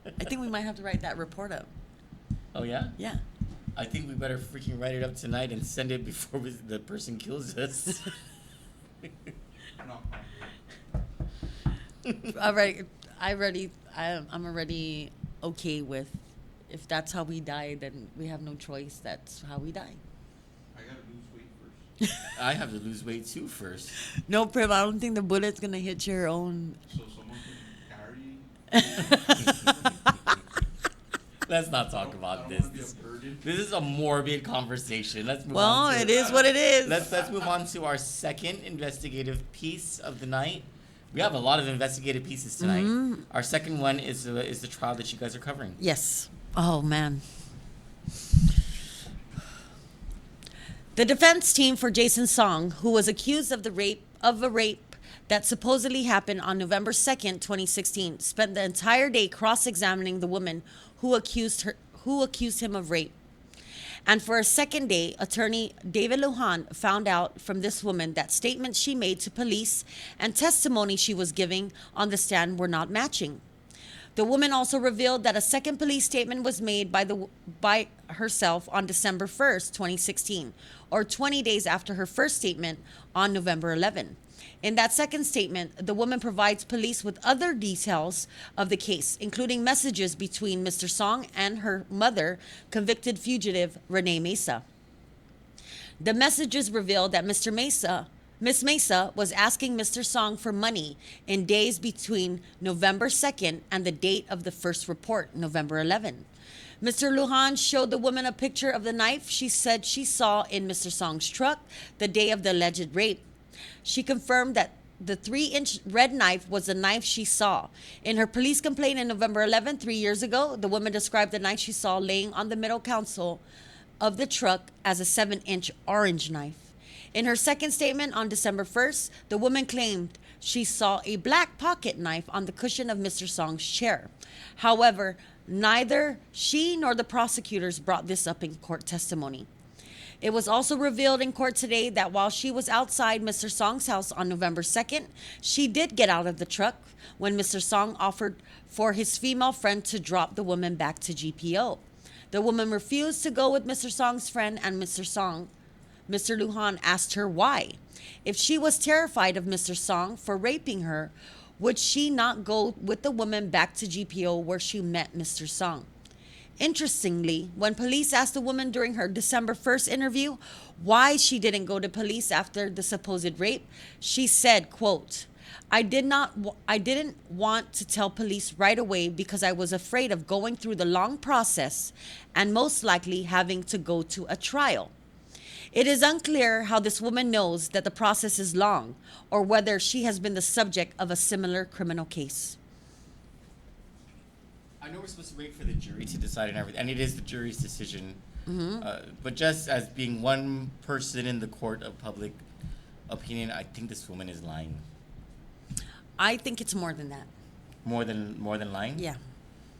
I think we might have to write that report up. Oh, yeah? Yeah. I think we better freaking write it up tonight and send it before the person kills us. I'm already okay with if that's how we die, then we have no choice. That's how we die. I gotta lose weight first. I have to lose weight too first. No, Prim, I don't think the bullet's gonna hit your own. So someone can carry. Let's not talk I about don't this. wanna be a burden. This is a morbid conversation. Let's move Well, on. it is what it is. Let's move on to our second investigative piece of the night. We have a lot of investigative pieces tonight. Our second one is the trial that you guys are covering. Yes. Oh, man. The defense team for Jason Song, who was accused of a rape that supposedly happened on November 2nd, 2016, spent the entire day cross-examining the woman who accused him of rape. And for a second day, attorney David Lujan found out from this woman that statements she made to police and testimony she was giving on the stand were not matching. The woman also revealed that a second police statement was made by herself on December 1st, 2016, or 20 days after her first statement on November 11. In that second statement, the woman provides police with other details of the case, including messages between Mr. Song and her mother, convicted fugitive Renee Mesa. The messages revealed that Miss Mesa was asking Mr. Song for money in days between November 2nd and the date of the first report, November 11. Mr. Lujan showed the woman a picture of the knife she said she saw in Mr. Song's truck the day of the alleged rape. She confirmed that the 3-inch red knife was the knife she saw. In her police complaint in November 11, 3 years ago, the woman described the knife she saw laying on the middle console of the truck as a 7-inch orange knife. In her second statement on December 1st, the woman claimed she saw a black pocket knife on the cushion of Mr. Song's chair. However, neither she nor the prosecutors brought this up in court testimony. It was also revealed in court today that while she was outside Mr. Song's house on November 2nd, she did get out of the truck when Mr. Song offered for his female friend to drop the woman back to GPO. The woman refused to go with Mr. Song's friend, and Mr. Lujan asked her why. If she was terrified of Mr. Song for raping her, would she not go with the woman back to GPO where she met Mr. Song? Interestingly, when police asked the woman during her December 1st interview why she didn't go to police after the supposed rape, she said, quote, I didn't want to tell police right away because I was afraid of going through the long process and most likely having to go to a trial. It is unclear how this woman knows that the process is long or whether she has been the subject of a similar criminal case. I know we're supposed to wait for the jury to decide and everything, and it is the jury's decision. But just as being one person in the court of public opinion, I think this woman is lying. I think it's more than that. More than lying? Yeah.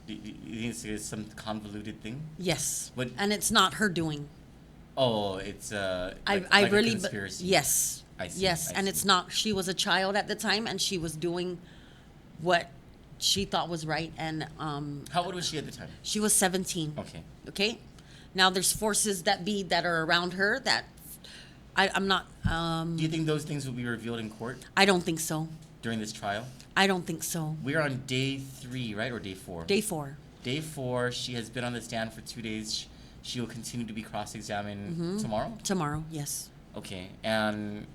Do you think it's some convoluted thing? Yes. But- And it's not her doing. Oh, it's I like really a conspiracy. yes. I see, Yes, I and see. it's not. She was a child at the time, and she was doing what she thought was right, and How old was she at the time? she was 17. Okay. Okay. Now there's forces that are around her that I'm not. Do you think those things will be revealed in court I don't think so. during this trial? I don't think so. We're on day 3, right, or day 4? Day 4. Day 4. She has been on the stand for 2 days. She will continue to be cross-examined tomorrow. Tomorrow, yes. Okay, and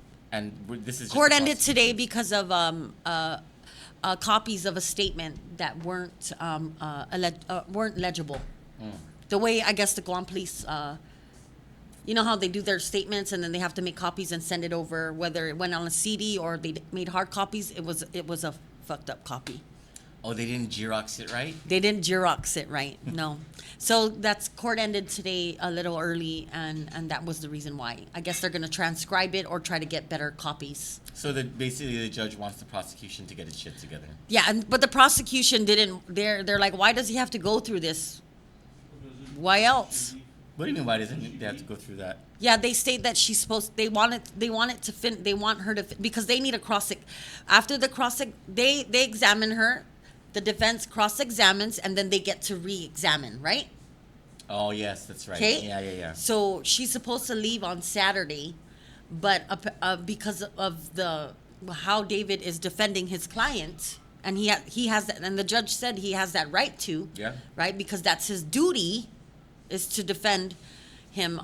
this is just Court the ended today prosecution. because of copies of a statement that weren't legible. The way I guess the Guam police, you know how they do their statements and then they have to make copies and send it over, whether it went on a CD or they made hard copies. It was a fucked up copy. Oh, they didn't Xerox it right? They didn't Xerox it right. No. So that's court ended today a little early, and that was the reason why. I guess they're going to transcribe it or try to get better copies. So that basically the judge wants the prosecution to get its shit together. Yeah, but the prosecution didn't. They're like, why does he have to go through this? Why else? What do you mean? Why doesn't they have to go through that? Yeah, they state that she's supposed. They want her to because they need a after the they examine her. The defense cross-examines, and then they get to re-examine, right? Oh yes, that's right. Okay. Yeah. So she's supposed to leave on Saturday, but because of how David is defending his client, and he has that, and the judge said he has that right to, Yeah. right? Because that's his duty, is to defend him.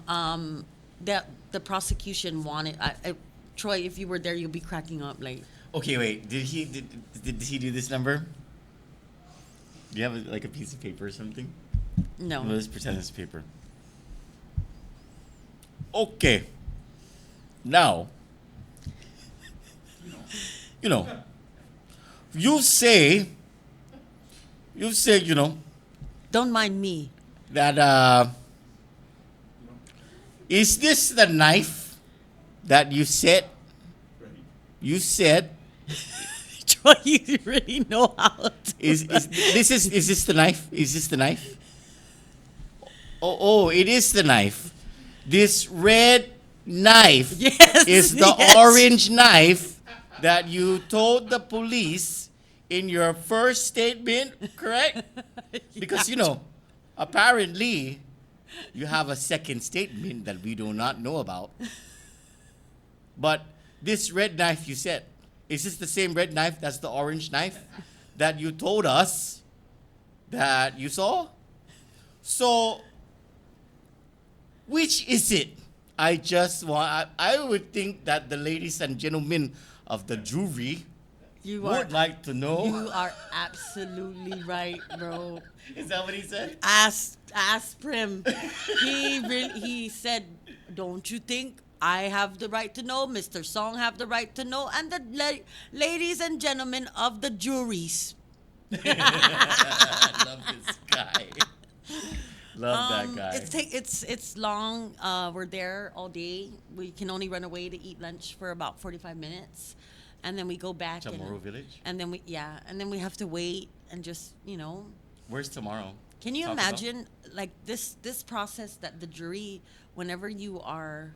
That the prosecution wanted. Troy, if you were there, you'll be cracking up. Like, Okay, wait. Did he do this number? Do you have like a piece of paper or something? no. Let's pretend it's paper. Okay. Now, you know, you say, you know, Don't mind me. that is this the knife that you said Troy, you really know how to. is this the knife? Is this the knife? Oh, it is the knife. This red knife Yes, is the yes. orange knife that you told the police in your first statement, correct? Because apparently you have a second statement that we do not know about. But this red knife you said, is this the same red knife that's the orange knife that you told us that you saw? So, which is it? I would think that the ladies and gentlemen of the jury You would like to know. You are absolutely right, bro. Is that what he said? Ask Prim. He said, "Don't you think I have the right to know? Mr. Song have the right to know, and the ladies and gentlemen of the juries." I love this guy. Love that guy. It's long. We're there all day. We can only run away to eat lunch for about 45 minutes, and then we go back. Tomorrow Village? And then we have to wait and just Where's tomorrow? Can you Talk about? imagine like this process that the jury, whenever you are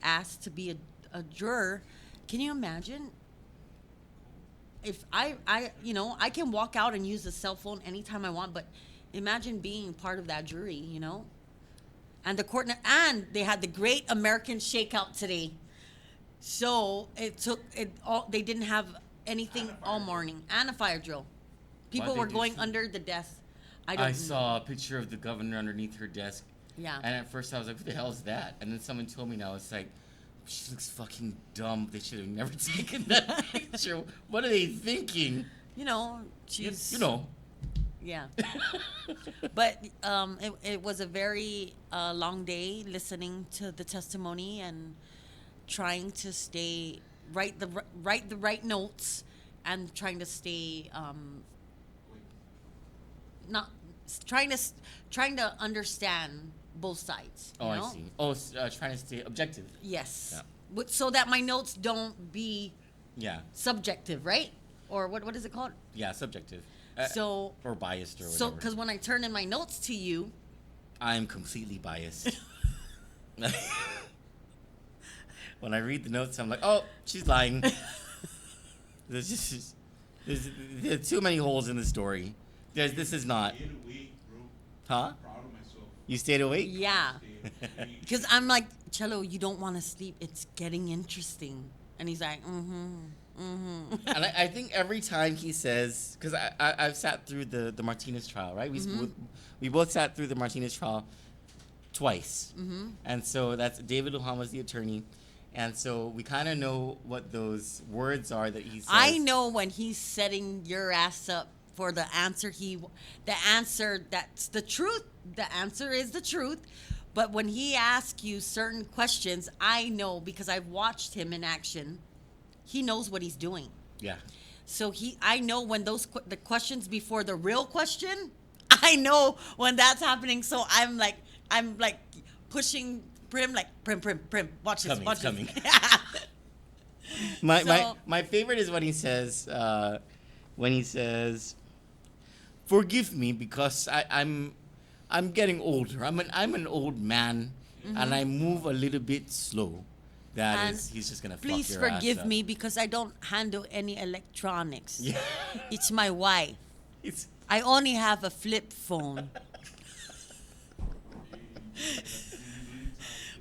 asked to be a juror, can you imagine if I can walk out and use the cell phone anytime I want, but imagine being part of that jury, and the court, and they had the Great American Shakeout today, so it took it all. They didn't have anything all morning, and a fire drill. People Why'd they were do going so? under the desk. I don't I know. saw a picture of the governor underneath her desk. Yeah. And at first I was like, what the hell is that? And then someone told me now, it's like, she looks fucking dumb. They should have never taken that picture. What are they thinking? She's yeah. But it was a very long day listening to the testimony and trying to write the right notes and trying to stay not trying to understand both sides. Oh, I see. Oh, trying to stay objective. Yes. Yeah. So that my notes don't be Yeah. subjective, right? Or what is it called? Yeah, subjective. So Or biased or whatever. So, because when I turn in my notes to you, I'm completely biased. When I read the notes, I'm like, oh, she's lying. There's too many holes in the story. This is not. Stayed awake, bro. Huh? Proud of myself. You stayed awake? yeah, Stayed awake. because I'm like, Cello, you don't want to sleep. It's getting interesting. And he's like, And I think every time he says, because I've sat through the Martinez trial, right? We both sat through the Martinez trial twice. And so that's David Lujan was the attorney. And so we kind of know what those words are that he says. I know when he's setting your ass up for the answer. The answer that's the truth. The answer is the truth. But when he asks you certain questions, I know because I've watched him in action. He knows what he's doing. Yeah. So I know when the questions before the real question, I know when that's happening. So I'm like pushing Prim, like Prim, watch this, Coming, watch coming. this. My favorite is when he says, forgive me because I'm getting older. I'm an old man and I move a little bit slow. He's just gonna fuck your Please ass forgive up. me because I don't handle any electronics. Yeah. It's my wife. I only have a flip phone.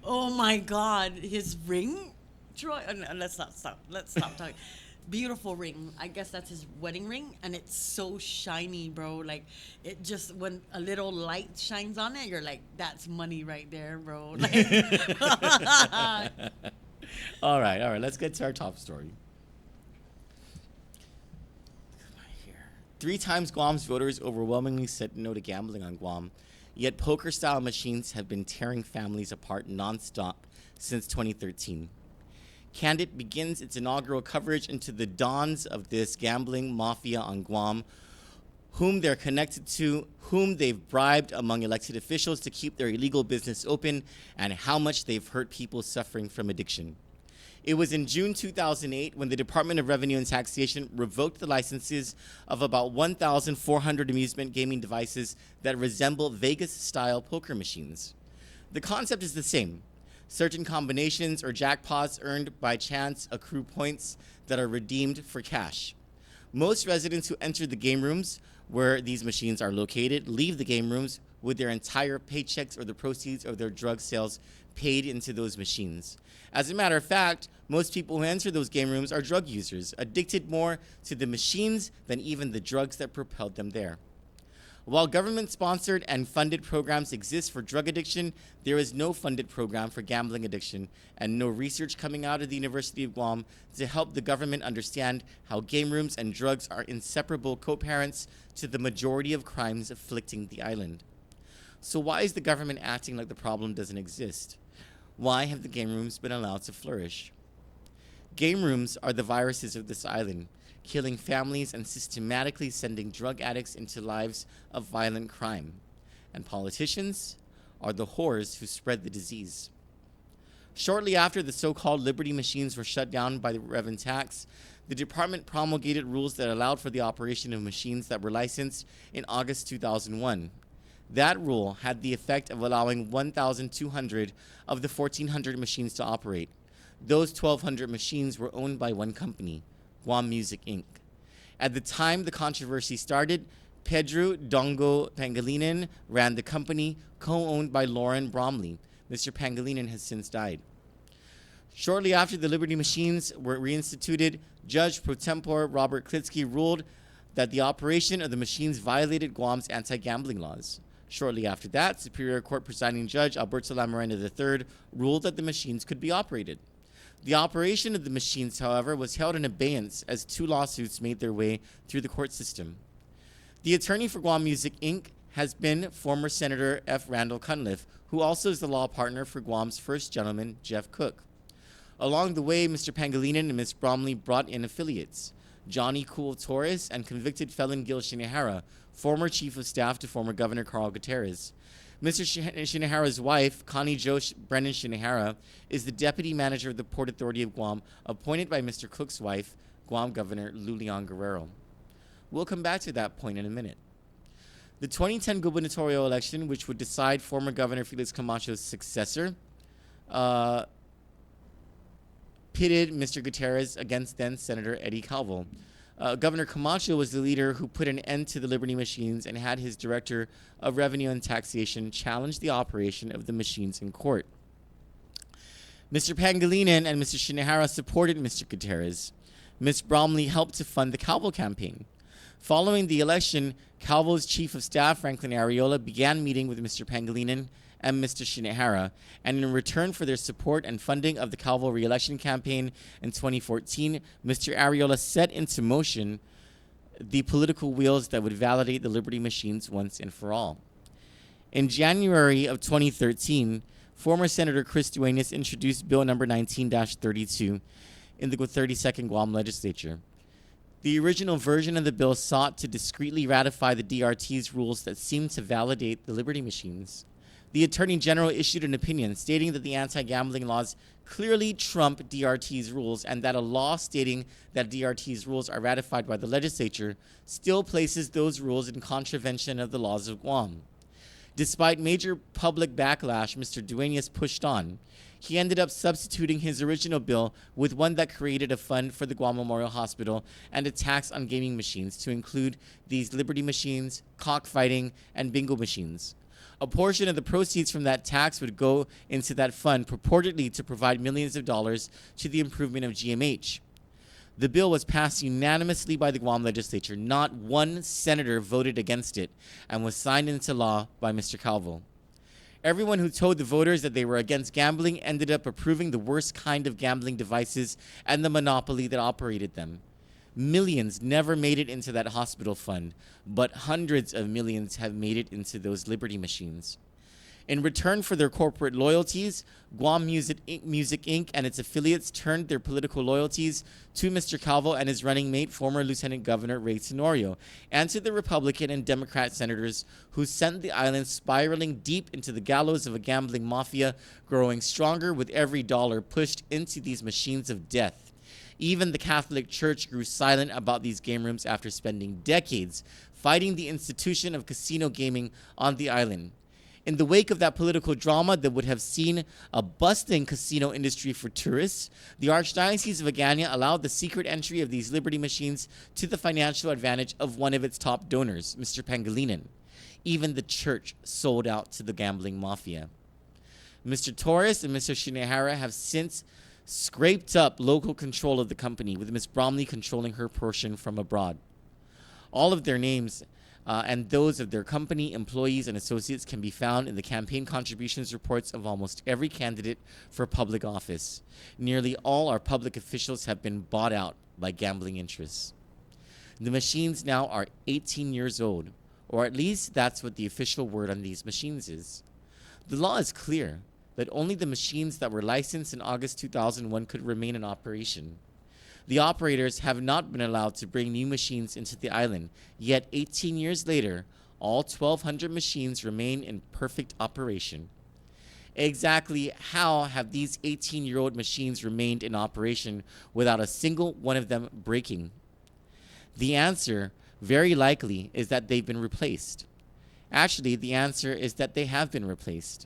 Oh my God, his ring, Troy. No, let's not stop. Let's stop talking. Beautiful ring. I guess that's his wedding ring, and it's so shiny, bro. Like it just when a little light shines on it, you're like, that's money right there, bro. Like, All right. Let's get to our top story. 3 times Guam's voters overwhelmingly said no to gambling on Guam, yet poker-style machines have been tearing families apart nonstop since 2013. Kandit begins its inaugural coverage into the dawns of this gambling mafia on Guam, whom they're connected to, whom they've bribed among elected officials to keep their illegal business open, and how much they've hurt people suffering from addiction. It was in June 2008 when the Department of Revenue and Taxation revoked the licenses of about 1,400 amusement gaming devices that resemble Vegas-style poker machines. The concept is the same. Certain combinations or jackpots earned by chance accrue points that are redeemed for cash. Most residents who enter the game rooms where these machines are located leave the game rooms with their entire paychecks or the proceeds of their drug sales paid into those machines. As a matter of fact, most people who enter those game rooms are drug users, addicted more to the machines than even the drugs that propelled them there. While government-sponsored and funded programs exist for drug addiction, there is no funded program for gambling addiction and no research coming out of the University of Guam to help the government understand how game rooms and drugs are inseparable co-parents to the majority of crimes afflicting the island. So why is the government acting like the problem doesn't exist? Why have the game rooms been allowed to flourish? Game rooms are the viruses of this island, killing families and systematically sending drug addicts into lives of violent crime. And politicians are the whores who spread the disease. Shortly after the so-called Liberty machines were shut down by the Revenue tax, the department promulgated rules that allowed for the operation of machines that were licensed in August 2001. That rule had the effect of allowing 1,200 of the 1,400 machines to operate. Those 1,200 machines were owned by one company, Guam Music Inc. At the time the controversy started, Pedro Dongo Pangilinan ran the company, co-owned by Lauren Bromley. Mr. Pangilinan has since died. Shortly after the Liberty machines were reinstituted, Judge Pro Tempore Robert Klitsky ruled that the operation of the machines violated Guam's anti-gambling laws. Shortly after that, Superior Court Presiding Judge Alberto Lamarena III ruled that the machines could be operated. The operation of the machines, however, was held in abeyance as two lawsuits made their way through the court system. The attorney for Guam Music Inc. has been former Senator F. Randall Cunliffe, who also is the law partner for Guam's first gentleman, Jeff Cook. Along the way, Mr. Pangilinan and Ms. Bromley brought in affiliates, Johnny Cool Torres and convicted felon Gil Shinihara, former chief of staff to former Governor Carl Gutierrez. Mr. Shinihara's wife, Connie Jo Brennan Shinihara, is the deputy manager of the Port Authority of Guam, appointed by Mr. Cook's wife, Guam Governor Lulian Guerrero. We'll come back to that point in a minute. The 2010 gubernatorial election, which would decide former Governor Felix Camacho's successor, pitted Mr. Gutierrez against then Senator Eddie Calvo. Governor Camacho was the leader who put an end to the Liberty machines and had his director of Revenue and Taxation challenge the operation of the machines in court. Mr. Pangilinan and Mr. Shinihara supported Mr. Gutierrez. Ms. Bromley helped to fund the Calvo campaign. Following the election, Calvo's chief of staff, Franklin Ariola, began meeting with Mr. Pangilinan and Mr. Shinihara, and in return for their support and funding of the Calvo re-election campaign in 2014, Mr. Ariola set into motion the political wheels that would validate the Liberty machines once and for all. In January of 2013, former Senator Chris Duenas introduced Bill number 19-32 in the 32nd Guam legislature. The original version of the bill sought to discreetly ratify the DRT's rules that seemed to validate the Liberty machines. The Attorney General issued an opinion stating that the anti-gambling laws clearly trump DRT's rules and that a law stating that DRT's rules are ratified by the legislature still places those rules in contravention of the laws of Guam. Despite major public backlash, Mr. Duenas pushed on. He ended up substituting his original bill with one that created a fund for the Guam Memorial Hospital and a tax on gaming machines to include these Liberty machines, cockfighting, and bingo machines. A portion of the proceeds from that tax would go into that fund, purportedly to provide millions of dollars to the improvement of GMH. The bill was passed unanimously by the Guam legislature. Not one senator voted against it and was signed into law by Mr. Calvo. Everyone who told the voters that they were against gambling ended up approving the worst kind of gambling devices and the monopoly that operated them. Millions never made it into that hospital fund, but hundreds of millions have made it into those Liberty machines. In return for their corporate loyalties, Guam Music Inc. and its affiliates turned their political loyalties to Mr. Calvo and his running mate, former Lieutenant Governor Ray Tenorio, and to the Republican and Democrat senators who sent the island spiraling deep into the gallows of a gambling mafia, growing stronger with every dollar pushed into these machines of death. Even the Catholic Church grew silent about these game rooms after spending decades fighting the institution of casino gaming on the island. In the wake of that political drama that would have seen a bustling casino industry for tourists, the Archdiocese of Agana allowed the secret entry of these Liberty machines to the financial advantage of one of its top donors, Mr. Pangilinan. Even the church sold out to the gambling mafia. Mr. Torres and Mr. Shinehara have since scraped up local control of the company, with Ms. Bromley controlling her portion from abroad. All of their names and those of their company, employees, and associates can be found in the campaign contributions reports of almost every candidate for public office. Nearly all our public officials have been bought out by gambling interests. The machines now are 18 years old, or at least that's what the official word on these machines is. The law is clear that only the machines that were licensed in August 2001 could remain in operation. The operators have not been allowed to bring new machines into the island, yet 18 years later, all 1,200 machines remain in perfect operation. Exactly how have these 18-year-old machines remained in operation without a single one of them breaking? The answer, very likely, is that they've been replaced. Actually, the answer is that they have been replaced.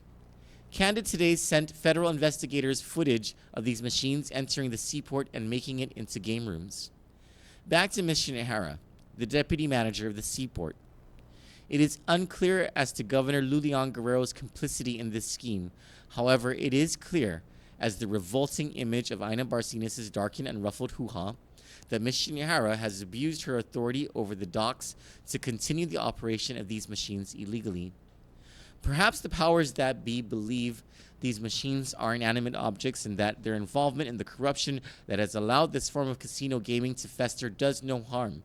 Kandit today sent federal investigators footage of these machines entering the seaport and making it into game rooms. Back to Ms. Shinehara, the deputy manager of the seaport. It is unclear as to Governor Lulian Guerrero's complicity in this scheme. However, it is clear, as the revolting image of Ina Barcenas' darkened and ruffled hoo-ha, that Ms. Shinehara has abused her authority over the docks to continue the operation of these machines illegally. Perhaps the powers that be believe these machines are inanimate objects and that their involvement in the corruption that has allowed this form of casino gaming to fester does no harm.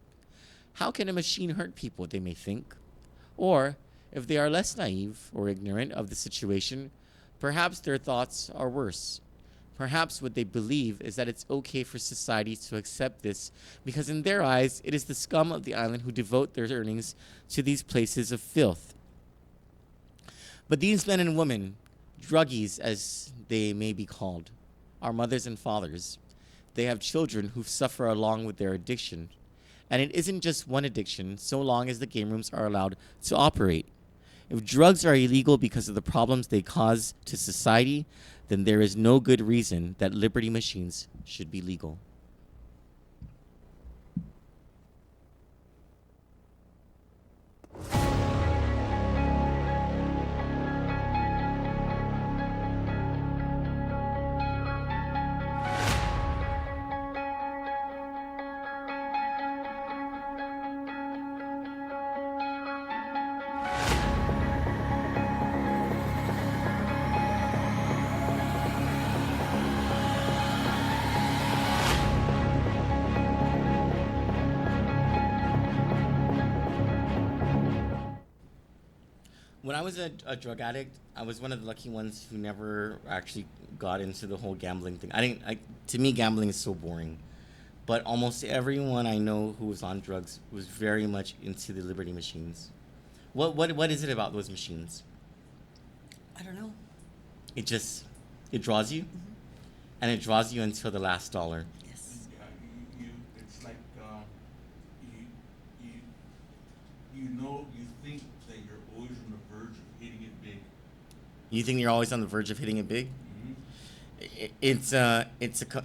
How can a machine hurt people, they may think? Or, if they are less naive or ignorant of the situation, perhaps their thoughts are worse. Perhaps what they believe is that it's okay for society to accept this because in their eyes, it is the scum of the island who devote their earnings to these places of filth. But these men and women, druggies as they may be called, are mothers and fathers. They have children who suffer along with their addiction. And it isn't just one addiction, so long as the game rooms are allowed to operate. If drugs are illegal because of the problems they cause to society, then there is no good reason that Liberty machines should be legal. When I was a drug addict, I was one of the lucky ones who never actually got into the whole gambling thing. To me, gambling is so boring. But almost everyone I know who was on drugs was very much into the Liberty machines. What is it about those machines? I don't know. It draws you, and it draws you until the last dollar. Yes. Yeah, it's like, you think that you're always on the verge of hitting it big. You think you're always on the verge of hitting it big? Mm-hmm.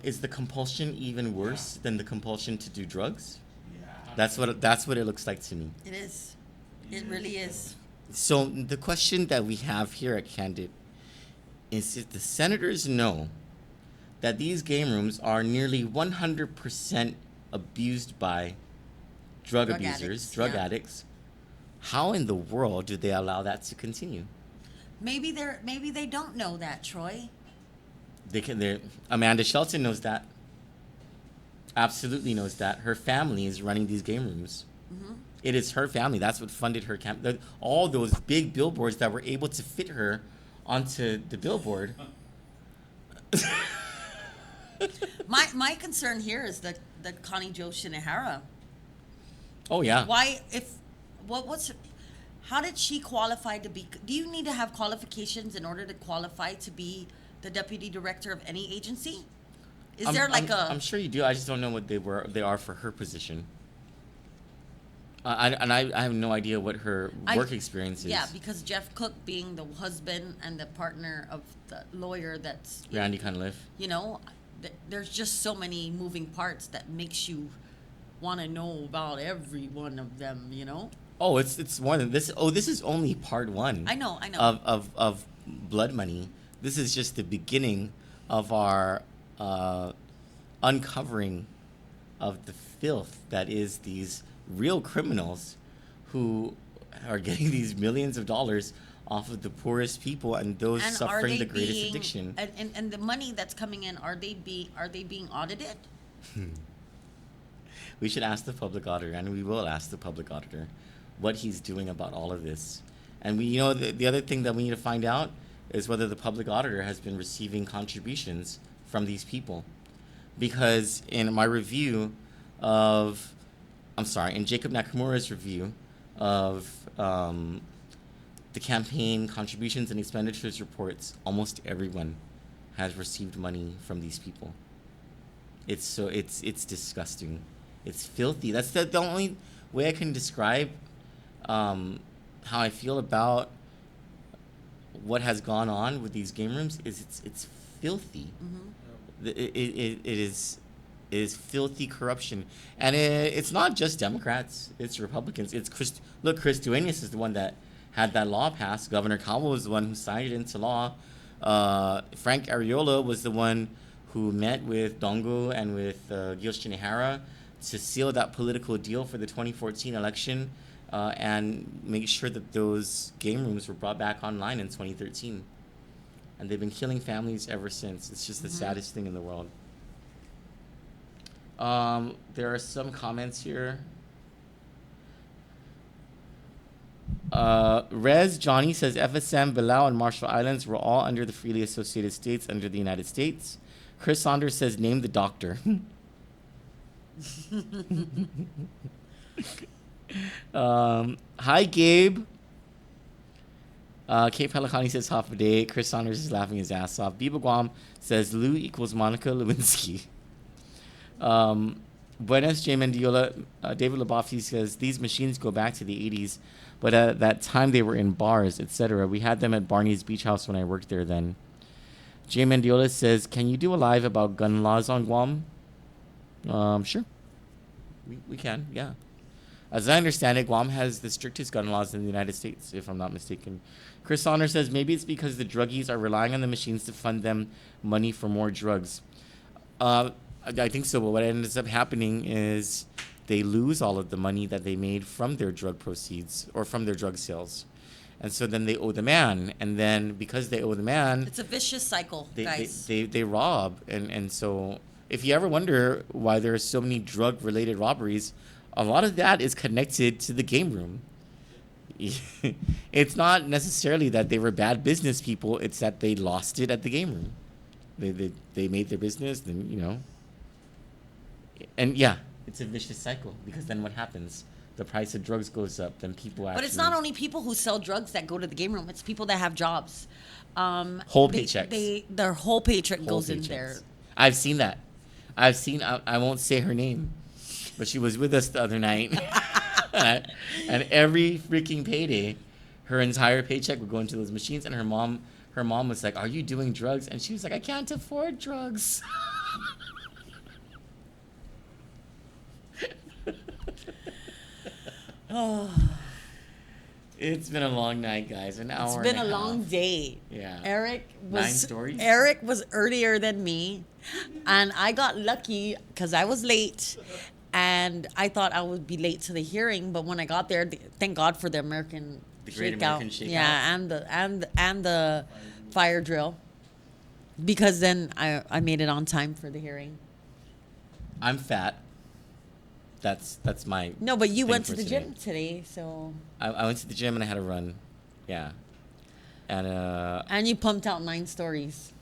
Is the compulsion even worse than the compulsion to do drugs? Yeah. That's what it looks like to me. It is. It really is. So the question that we have here at Kandit is if the senators know that these game rooms are nearly 100% abused by drug abusers, drug addicts, how in the world do they allow that to continue? Maybe they don't know that, Troy. Amanda Shelton knows that. Absolutely knows that. Her family is running these game rooms. Mm-hmm. It is her family. That's what funded her camp. All those big billboards that were able to fit her onto the billboard. My concern here is the Connie Jo Shinehara. Oh yeah. Why what's how did she qualify to be? Do you need to have qualifications in order to qualify to be the deputy director of any agency? Is there like I'm sure you do. I just don't know what they are for her position. I have no idea what her work experience is. Yeah, because Jeff Cook being the husband and the partner of the lawyer that's Randy Cunliffe. you know, there's just so many moving parts that makes you want to know about every one of them, you know? Oh, it's more than this. Oh, this is only part one. I know. Of Blood Money. This is just the beginning of our uncovering of the filth that is these real criminals who are getting these millions of dollars off of the poorest people and those And suffering the greatest addiction. And the money that's coming in, are they being audited? We should ask the public auditor, and we will ask the public auditor what he's doing about all of this. And we, the other thing that we need to find out is whether the public auditor has been receiving contributions from these people. Because in my review in Jacob Nakamura's review of the campaign contributions and expenditures reports, almost everyone has received money from these people. It's disgusting. It's filthy. That's the only way I can describe how I feel about what has gone on with these game rooms. Is it's filthy. Mm-hmm. It is filthy corruption, and it's not just Democrats. It's Republicans. Chris Duenas is the one that had that law passed. Governor Cabo was the one who signed it into law. Frank Ariola was the one who met with Dongo and with Gil Shinehara to seal that political deal for the 2014 election and make sure that those game rooms were brought back online in 2013. And they've been killing families ever since. It's just the saddest thing in the world. There are some comments here. Rez Johnny says FSM, Palau, and Marshall Islands were all under the freely associated states under the United States. Chris Saunders says, name the doctor. Hi, Gabe. Kate Pelicani says half a day. Chris Saunders is laughing his ass off. Biba Guam says Lou equals Monica Lewinsky. Buenas J. Mendiola. David Lebofsky says these machines go back to the 80s, but at that time they were in bars, etc. We had them at Barney's Beach House when I worked there then. J. Mendiola says, can you do a live about gun laws on Guam? Sure. We can, yeah. As I understand it, Guam has the strictest gun laws in the United States, if I'm not mistaken. Chris Saunders says maybe it's because the druggies are relying on the machines to fund them money for more drugs. I think so, but what ends up happening is they lose all of the money that they made from their drug proceeds or from their drug sales. And so then they owe the man. And then because they owe the man... It's a vicious cycle, guys. They rob. And so if you ever wonder why there are so many drug-related robberies, a lot of that is connected to the game room. It's not necessarily that they were bad business people. It's that they lost it at the game room. They made their business, then, And yeah, it's a vicious cycle because then what happens? The price of drugs goes up, then people actually... But it's not only people who sell drugs that go to the game room. It's people that have jobs. Whole paychecks. Their whole paycheck goes in there. I've seen that. I won't say her name, but she was with us the other night. And every freaking payday, her entire paycheck would go into those machines. And her mom was like, are you doing drugs? And she was like, I can't afford drugs. Oh. It's been a long night, guys. An hour. It's been a long day. Yeah. 9 stories. Eric was earlier than me, and I got lucky because I was late, and I thought I would be late to the hearing. But when I got there, thank God for the Great American Shakeout. Yeah, and the fire drill, because then I made it on time for the hearing. I'm fat. That's my... No, but you went to the gym today, so... I went to the gym and I had a run. Yeah. And you pumped out 9 stories.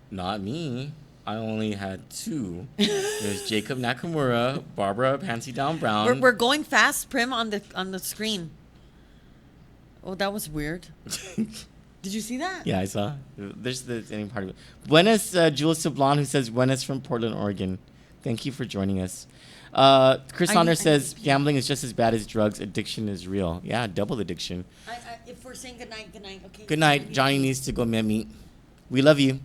Not me. I only had 2. There's Jacob Nakamura, Barbara Pansy Down Brown. We're going fast, Prim, on the screen. Oh, that was weird. Did you see that? Yeah, I saw. There's the any part of it. Buenas, Jules Sablon, who says Buenas from Portland, Oregon. Thank you for joining us. Chris Saunders says gambling is just as bad as drugs. Addiction is real. Yeah, double addiction. If we're saying good night, okay. Good night. Johnny needs to go meet. We love you.